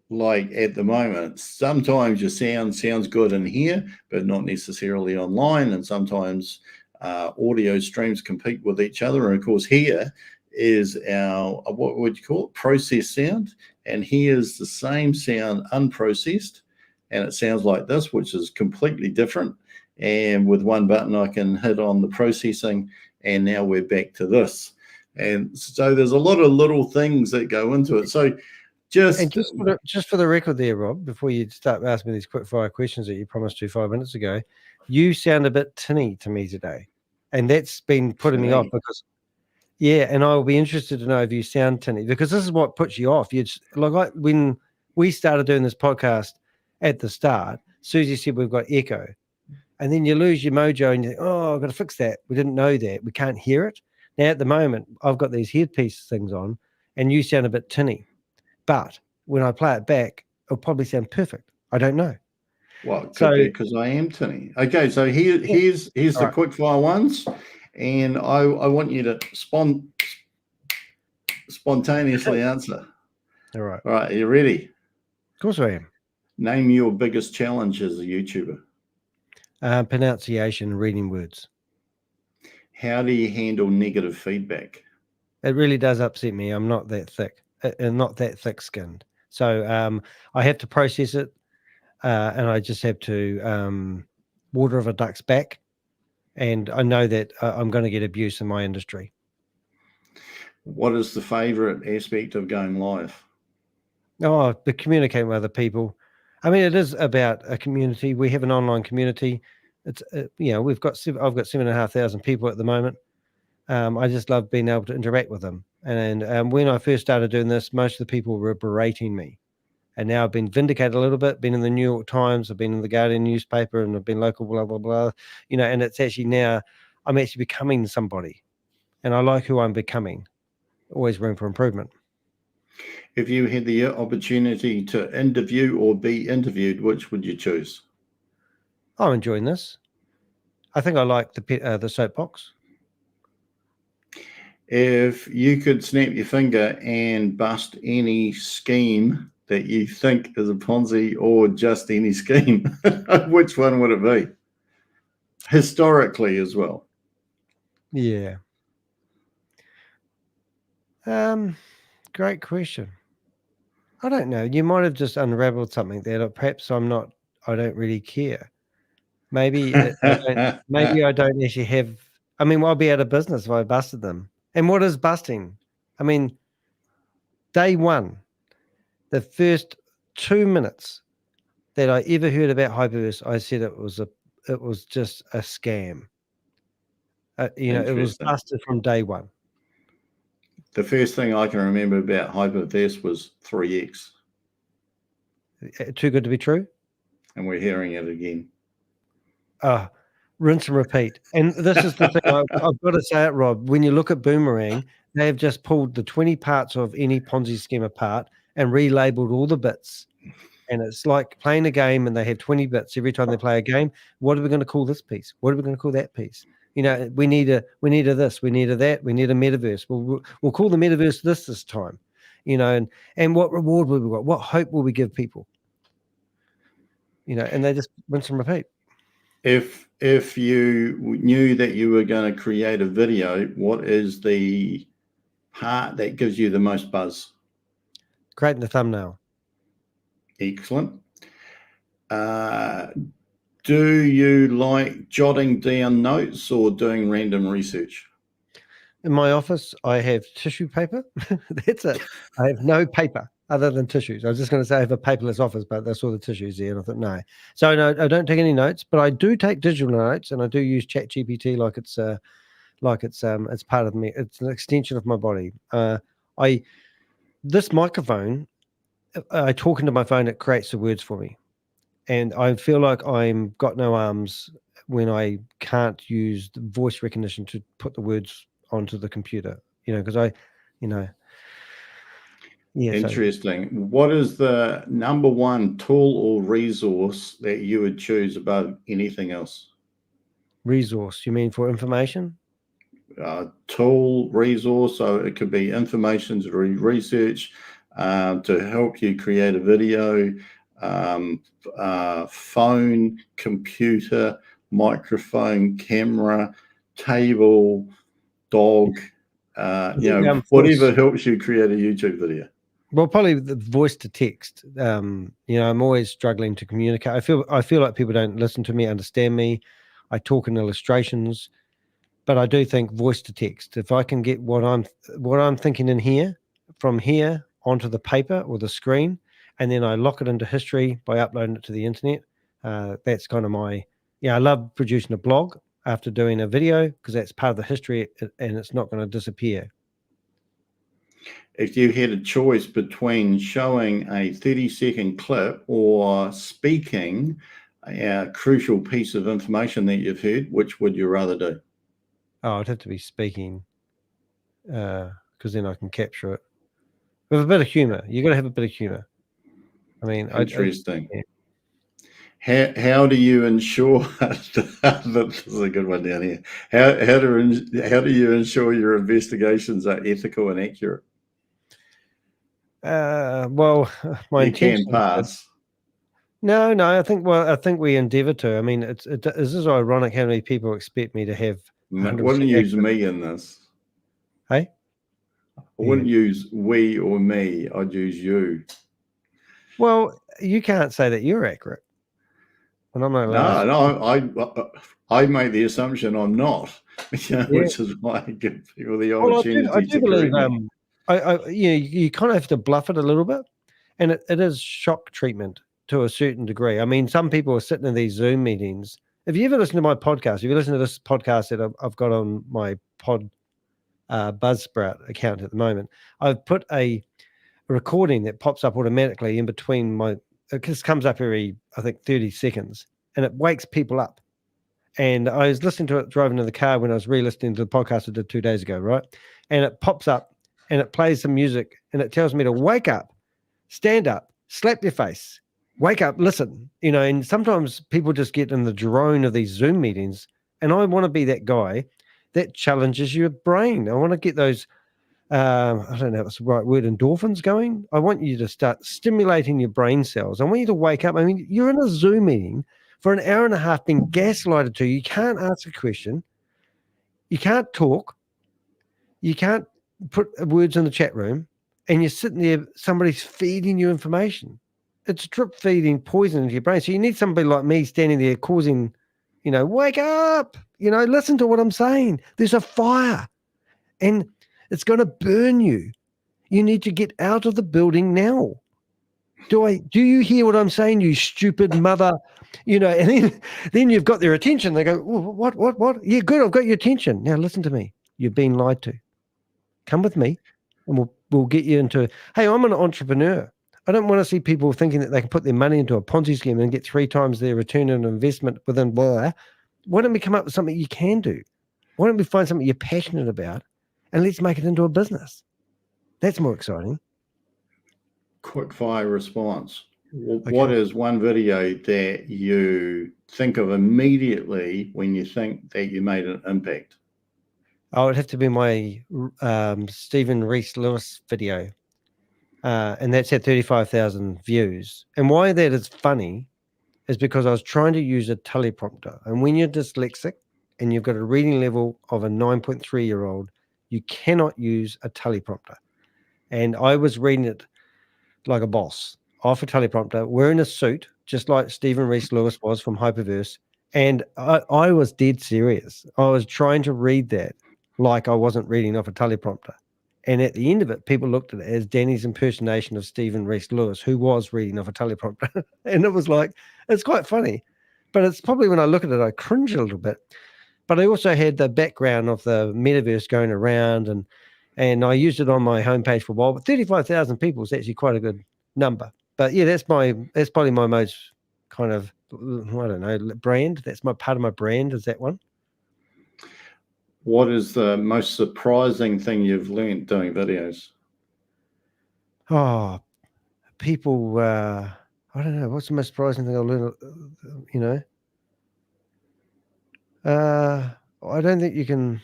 S2: like at the moment, sometimes your sound sounds good in here, but not necessarily online. And sometimes audio streams compete with each other. And of course, here is our, what would you call it, processed sound. And here's the same sound unprocessed. And it sounds like this, which is completely different. And with one button, I can hit on the processing. And now we're back to this. And so there's a lot of little things that go into it. So just
S1: for the record there, Rob, before you start asking me these quick fire questions that you promised to 5 minutes ago, you sound a bit tinny to me today. And that's been putting me off because, and I will be interested to know if you sound tinny, because this is what puts you off. When we started doing this podcast at the start, Susie said we've got echo. And then you lose your mojo and you think, I've got to fix that. We didn't know that. We can't hear it. Now, at the moment, I've got these headpiece things on, and you sound a bit tinny. But when I play it back, it'll probably sound perfect. I don't know.
S2: Well, it could be because I am tinny. Okay, so here's the quick fire ones, and I want you to spontaneously answer.
S1: All right.
S2: All right, are you ready?
S1: Of course I am.
S2: Name your biggest challenge as a YouTuber.
S1: Pronunciation and reading words.
S2: How do you handle negative feedback?
S1: It really does upset me. I'm not that thick and not that thick-skinned. So I have to process it. and I just have to water of a duck's back. And I know that I'm going to get abuse in my industry.
S2: What is the favorite aspect of going live?
S1: Oh, the communicating with other people. I mean, it is about a community. We have an online community. It's I've got 7,500 people at the moment. I just love being able to interact with them. And when I first started doing this, most of the people were berating me. And now I've been vindicated a little bit, been in the New York Times, I've been in the Guardian newspaper, and I've been local, blah, blah, blah. And it's actually now I'm actually becoming somebody. And I like who I'm becoming. Always room for improvement.
S2: If you had the opportunity to interview or be interviewed, which would you choose?
S1: I'm enjoying this. I think I like the soapbox.
S2: If you could snap your finger and bust any scheme that you think is a Ponzi or just any scheme, which one would it be? Historically as well.
S1: Yeah. Great question. I don't know. You might have just unraveled something there. Perhaps I don't really care. Maybe I don't actually have. I mean, I'll be out of business if I busted them. And what is busting? I mean, day one, the first 2 minutes that I ever heard about Hyperverse, I said it was just a scam. It was busted from day one.
S2: The first thing I can remember about Hyperverse was 3x.
S1: Too good to be true?
S2: And we're hearing it again.
S1: Rinse and repeat. And this is the thing I've got to say it, Rob. When you look at Boomerang, they have just pulled the 20 parts of any Ponzi scheme apart and relabeled all the bits. And it's like playing a game and they have 20 bits every time they play a game. What are we going to call this piece? What are we going to call that piece? We need a this, we need a that, we need a metaverse. We'll call the metaverse this time. And what reward will we got? What hope will we give people? And they just rinse and repeat.
S2: If you knew that you were going to create a video, what is the part that gives you the most buzz?
S1: Creating the thumbnail.
S2: Excellent. Do you like jotting down notes or doing random research?
S1: In my office, I have tissue paper. That's it. I have no paper other than tissues. I was just going to say I have a paperless office, but that's all the tissues there. And I thought, no. So no, I don't take any notes, but I do take digital notes, and I do use ChatGPT like it's part of me. It's an extension of my body. This microphone, I talk into my phone, it creates the words for me, and I feel like I'm got no arms when I can't use the voice recognition to put the words onto the computer, because
S2: Interesting. So, what is the number one tool or resource that you would choose above anything else?
S1: Resource, you mean for information?
S2: Tool, resource, so it could be information to research, to help you create a video, phone, computer, microphone, camera, table, dog, whatever helps you create a YouTube video.
S1: Well, probably the voice to text. I'm always struggling to communicate. I feel like people don't listen to me, understand me. I talk in illustrations, but I do think voice to text. If I can get what I'm thinking in here, from here onto the paper or the screen, and then I lock it into history by uploading it to the internet. That's kind of I love producing a blog after doing a video because that's part of the history and it's not going to disappear.
S2: If you had a choice between showing a 30-second clip or speaking a crucial piece of information that you've heard, which would you rather do?
S1: Oh, it'd have to be speaking because then I can capture it with a bit of humor. You got to have a bit of humor. I mean,
S2: interesting. How do you ensure this is a good one down here? How do you ensure your investigations are ethical and accurate?
S1: Well, my intention.
S2: Can pass.
S1: No. I think we endeavour to. I mean, this is ironic how many people expect me to have.
S2: I wouldn't use me in this.
S1: Hey,
S2: I wouldn't use we or me. I'd use you.
S1: Well, you can't say that you're accurate. And I'm not allowed.
S2: No, I make the assumption I'm not, which is why I give people the opportunity
S1: I do
S2: to
S1: believe
S2: correct me.
S1: you kind of have to bluff it a little bit, and it is shock treatment to a certain degree. I mean, some people are sitting in these Zoom meetings. If you ever listen to my podcast, if you listen to this podcast that I've got on my Buzzsprout account at the moment, I've put a recording that pops up automatically in between it just comes up every, I think, 30 seconds, and it wakes people up. And I was listening to it driving in the car when I was re-listening to the podcast I did 2 days ago, right? And it pops up and it plays some music and it tells me to wake up, stand up, slap your face, wake up, listen, and sometimes people just get in the drone of these Zoom meetings, and I want to be that guy that challenges your brain. I want to get those, I don't know if it's the right word, endorphins going. I want you to start stimulating your brain cells. I want you to wake up. I mean, you're in a Zoom meeting for an hour and a half being gaslighted to. You can't ask a question. You can't talk. You can't put words in the chat room. And you're sitting there, somebody's feeding you information. It's drip feeding poison into your brain. So you need somebody like me standing there causing, wake up, listen to what I'm saying. There's a fire and it's going to burn you. You need to get out of the building now. Do you hear what I'm saying, you stupid mother? And then you've got their attention. They go, what? Yeah, good, I've got your attention. Now listen to me. You've been lied to. Come with me and we'll get you into, hey, I'm an entrepreneur. I don't want to see people thinking that they can put their money into a Ponzi scheme and get 3 times their return on investment within blah. Why don't we come up with something you can do? Why don't we find something you're passionate about and let's make it into a business? That's more exciting.
S2: Quick fire response. Okay. What is one video that you think of immediately when you think that you made an impact?
S1: Oh, it'd have to be my Stephen Reese Lewis video. And that's had 35,000 views. And why that is funny is because I was trying to use a teleprompter. And when you're dyslexic and you've got a reading level of a 9.3-year-old, you cannot use a teleprompter. And I was reading it like a boss off a teleprompter, wearing a suit, just like Stephen Reese Lewis was from Hyperverse. And I was dead serious. I was trying to read that like I wasn't reading off a teleprompter. And at the end of it, people looked at it as Danny's impersonation of Stephen Reese Lewis, who was reading off a teleprompter. And it was like, it's quite funny. But it's probably when I look at it, I cringe a little bit. But I also had the background of the metaverse going around, and I used it on my homepage for a while. But 35,000 people is actually quite a good number. But yeah, that's probably my most kind of, I don't know, brand. That's my part of my brand, is that one.
S2: What is the most surprising thing you've learned doing videos?
S1: Oh, people, I don't know. What's the most surprising thing I've learned, I don't think you can,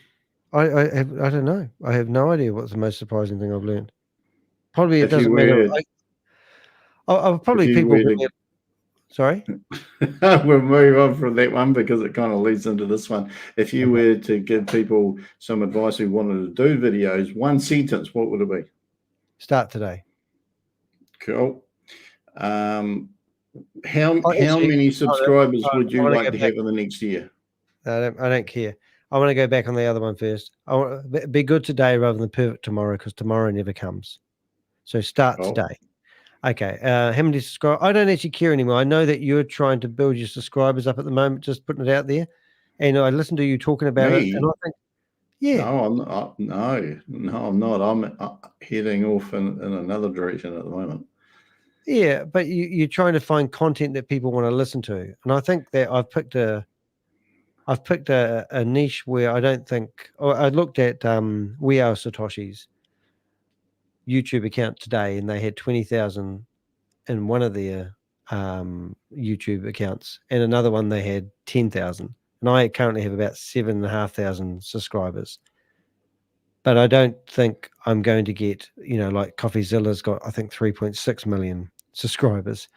S1: I don't know. I have no idea what's the most surprising thing I've learned. Probably it doesn't matter. I'll probably people. Sorry?
S2: We'll move on from that one because it kind of leads into this one. If you were to give people some advice who wanted to do videos, one sentence, what would it be?
S1: Start today.
S2: Cool. How many subscribers would you like to have in the next year?
S1: I don't care. I want to go back on the other one first. I want to be good today rather than perfect tomorrow, because tomorrow never comes. So start today. Okay. How many subscribers? I don't actually care anymore. I know that you're trying to build your subscribers up at the moment, just putting it out there. And I listened to you talking about it. And I think, yeah.
S2: No, I'm not. No, I'm not. I'm heading off in another direction at the moment.
S1: Yeah, but you're trying to find content that people want to listen to. And I think that I've picked a niche where I don't think, I looked at We Are Satoshi's YouTube account today, and they had 20,000 in one of their YouTube accounts, and another one they had 10,000. And I currently have about 7,500 subscribers. But I don't think I'm going to get, like CoffeeZilla's got, I think, 3.6 million subscribers.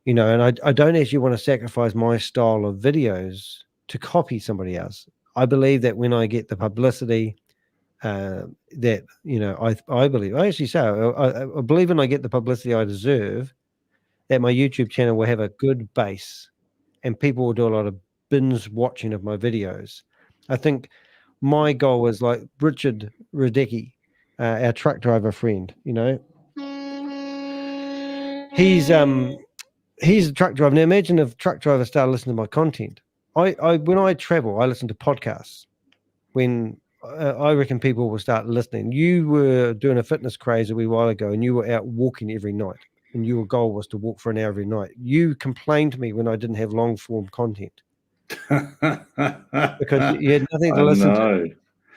S1: And I don't actually want to sacrifice my style of videos to copy somebody else. I believe that when I get the publicity that, I believe, I actually say, I believe when I get the publicity I deserve, that my YouTube channel will have a good base and people will do a lot of binge watching of my videos. I think my goal is like Richard Radecki, our truck driver friend, you know. He's a truck driver. Now imagine if truck drivers started listening to my content. When I travel, I listen to podcasts. When I reckon people will start listening. You were doing a fitness craze a wee while ago, and you were out walking every night, and your goal was to walk for an hour every night. You complained to me when I didn't have long form content because you had nothing to listen to.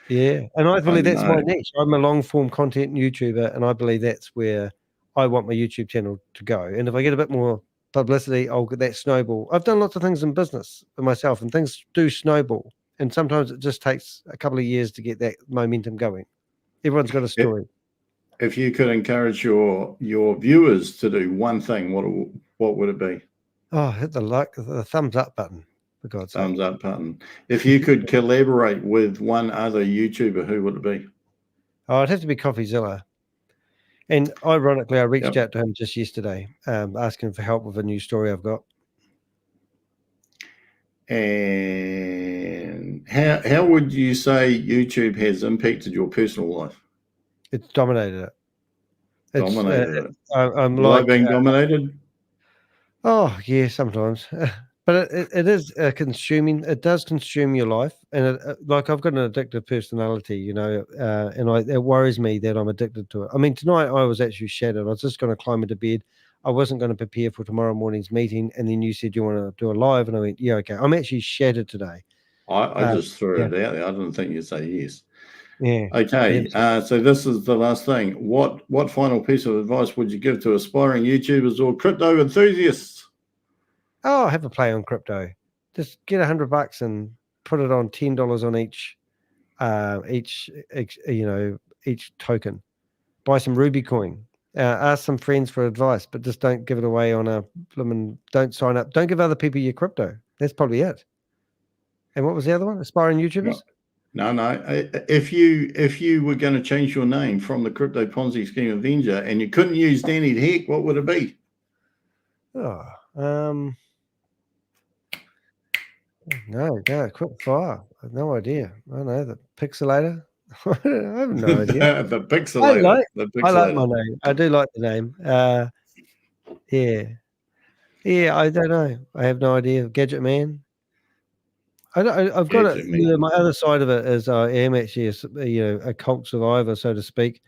S1: Yeah, and I believe that's my niche. I'm a long form content YouTuber, and I believe that's where I want my YouTube channel to go. And if I get a bit more publicity, I'll get that snowball. I've done lots of things in business for myself, and things do snowball. And sometimes it just takes a couple of years to get that momentum going. Everyone's got a story.
S2: If you could encourage your viewers to do one thing, what would it be?
S1: Oh, hit the thumbs up button, for God's sake.
S2: Thumbs up button. If you could collaborate with one other YouTuber, who would it be?
S1: Oh, it'd have to be CoffeeZilla. And ironically, I reached out to him just yesterday, asking for help with a new story I've got.
S2: And how would you say YouTube has impacted your personal life?
S1: It's dominated it.
S2: Dominated it.
S1: I'm
S2: like being dominated?
S1: Oh, yeah, sometimes. But it is consuming. It does consume your life. And like I've got an addictive personality, you know, and it worries me that I'm addicted to it. I mean, tonight I was actually shattered. I was just going to climb into bed. I wasn't going to prepare for tomorrow morning's meeting. And then you said you want to do a live. And I went, yeah, okay. I'm actually shattered today.
S2: I just threw it out there. I didn't think you'd say yes.
S1: Yeah.
S2: Okay. So this is the last thing. What final piece of advice would you give to aspiring YouTubers or crypto enthusiasts?
S1: Oh, have a play on crypto. Just get $100 and put it on $10 on each token. Buy some Ruby coin. Ask some friends for advice, but just don't give it away on don't sign up. Don't give other people your crypto. That's probably it. And what was the other one? Aspiring YouTubers?
S2: No. If you were going to change your name from the Crypto Ponzi Scheme Avenger and you couldn't use Danny de Hek, what would it be?
S1: No, quick fire. I have no idea. I don't know. The Pixelator. I have no idea.
S2: The Pixelator.
S1: I like my name. I do like the name. Yeah. I don't know. I have no idea. Gadget Man. I've got it. You know, my other side of it is I am actually a cult survivor, so to speak.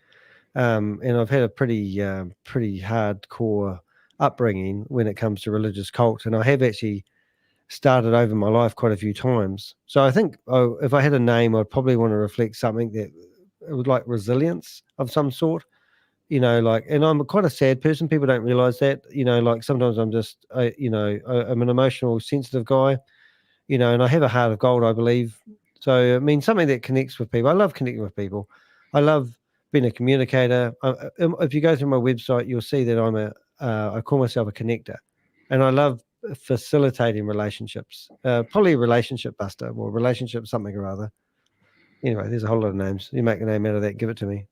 S1: And I've had a pretty hardcore upbringing when it comes to religious cults, and I have actually started over my life quite a few times. So I think if I had a name, I'd probably want to reflect something that it would like resilience of some sort, you know, like, and I'm quite a sad person. People don't realize that, you know, like sometimes I'm just, I'm an emotional, sensitive guy, you know, and I have a heart of gold, I believe. So, I mean, something that connects with people. I love connecting with people. I love being a communicator. If you go through my website, you'll see that I call myself a connector, and I love facilitating relationships, probably a relationship buster or relationship something or other. Anyway, there's a whole lot of names. You make a name out of that, give it to me.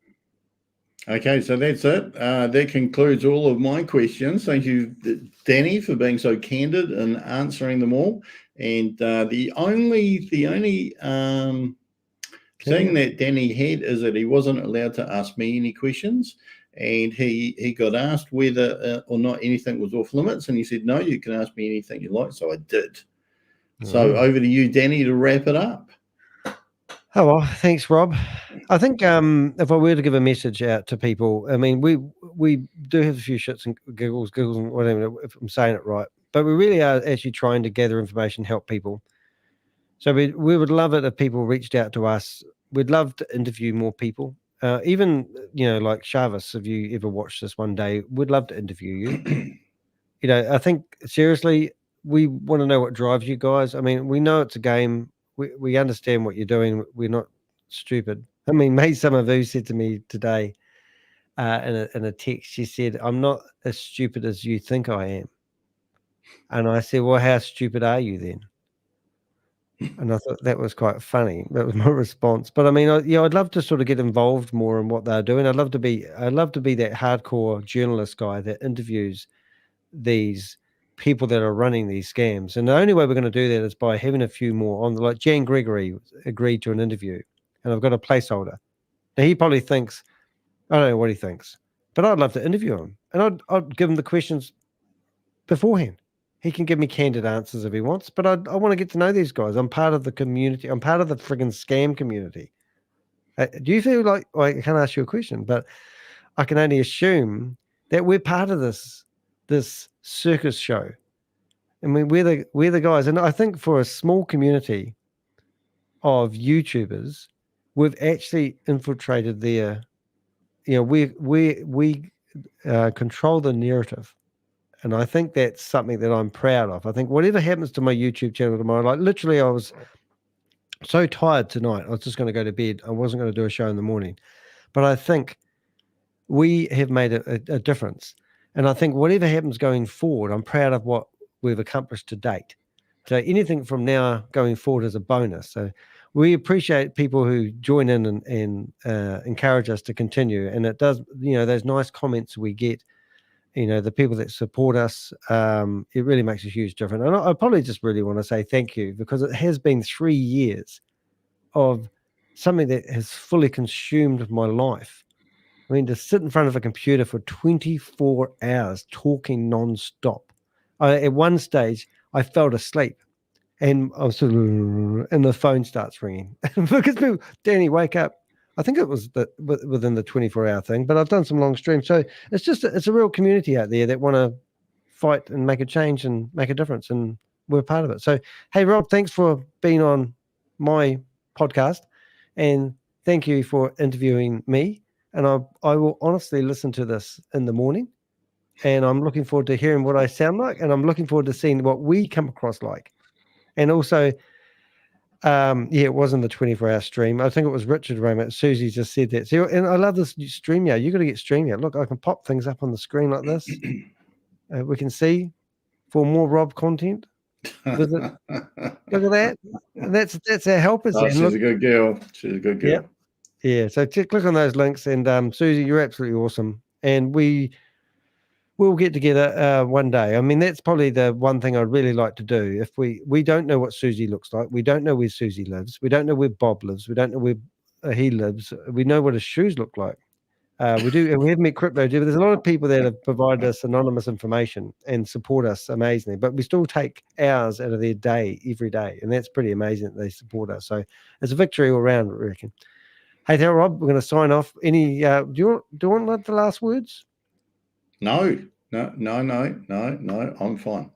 S2: Okay, so that's it. That concludes all of my questions. Thank you, Danny, for being so candid and answering them all. And the only thing that Danny had is that he wasn't allowed to ask me any questions. And he got asked whether or not anything was off limits, and he said, no, you can ask me anything you like. So I did. So over to you, Danny, to wrap it up.
S1: Oh, well, thanks, Rob. I think if I were to give a message out to people, I mean, we do have a few shits and giggles and whatever, if I'm saying it right, but we really are actually trying to gather information, help people. So we would love it if people reached out to us. We'd love to interview more people. Even, you know, like Shavis, if you ever watched this one day, we'd love to interview you. You know, I think, seriously, we want to know what drives you guys. I mean, we know it's a game. We understand what you're doing. We're not stupid. I mean, May Summervoo said to me today in a text, she said, I'm not as stupid as you think I am. And I said, well, how stupid are you then? And I thought that was quite funny. That was my response. But I mean, I'd love to sort of get involved more in what they're doing. I'd love to be that hardcore journalist guy that interviews these people that are running these scams. And the only way we're going to do that is by having a few more on. Like Jan Gregory agreed to an interview, and I've got a placeholder. Now he probably thinks, I don't know what he thinks, but I'd love to interview him, and I'd give him the questions beforehand. He can give me candid answers if he wants, but I want to get to know these guys. I'm part of the community. I'm part of the friggin' scam community. Do you feel like, well, I can't ask you a question, but I can only assume that we're part of this circus show. I mean, we're the guys, and I think for a small community of YouTubers, we've actually infiltrated their. We control the narrative, and I think that's something that I'm proud of. I think whatever happens to my YouTube channel tomorrow, like literally, I was so tired tonight. I was just going to go to bed. I wasn't going to do a show in the morning, but I think we have made a difference. And I think whatever happens going forward, I'm proud of what we've accomplished to date. So anything from now going forward is a bonus. So we appreciate people who join in and encourage us to continue. And it does, those nice comments we get, the people that support us, it really makes a huge difference. And I probably just really want to say thank you, because it has been 3 years of something that has fully consumed my life. I mean, to sit in front of a computer for 24 hours talking nonstop. At one stage, I fell asleep, and I was and the phone starts ringing because people, Danny, wake up. I think it was within the 24-hour thing, but I've done some long streams. So it's a real community out there that want to fight and make a change and make a difference, and we're part of it. So, hey, Rob, thanks for being on my podcast, and thank you for interviewing me. And I will honestly listen to this in the morning, and I'm looking forward to hearing what I sound like, and I'm looking forward to seeing what we come across like. And also, it wasn't the 24-hour stream. I think it was Richard Raymond. Susie just said that. So, and I love this StreamYard. You got to get StreamYard. Look, I can pop things up on the screen like this. We can see for more Rob content. Look at that. That's our helpers.
S2: Oh, she's a good girl. She's a good girl.
S1: Yeah. So click on those links, and Susie, you're absolutely awesome. And we'll get together one day. I mean, that's probably the one thing I'd really like to do. If we don't know what Susie looks like, we don't know where Susie lives, we don't know where Bob lives, we don't know where he lives, we know what his shoes look like. We have met Crypto, but there's a lot of people that have provided us anonymous information and support us amazingly, but we still take hours out of their day every day, and that's pretty amazing that they support us. So it's a victory all around, I reckon. Hey, there, Rob, we're going to sign off. Any do you want the last words?
S2: No, I'm fine.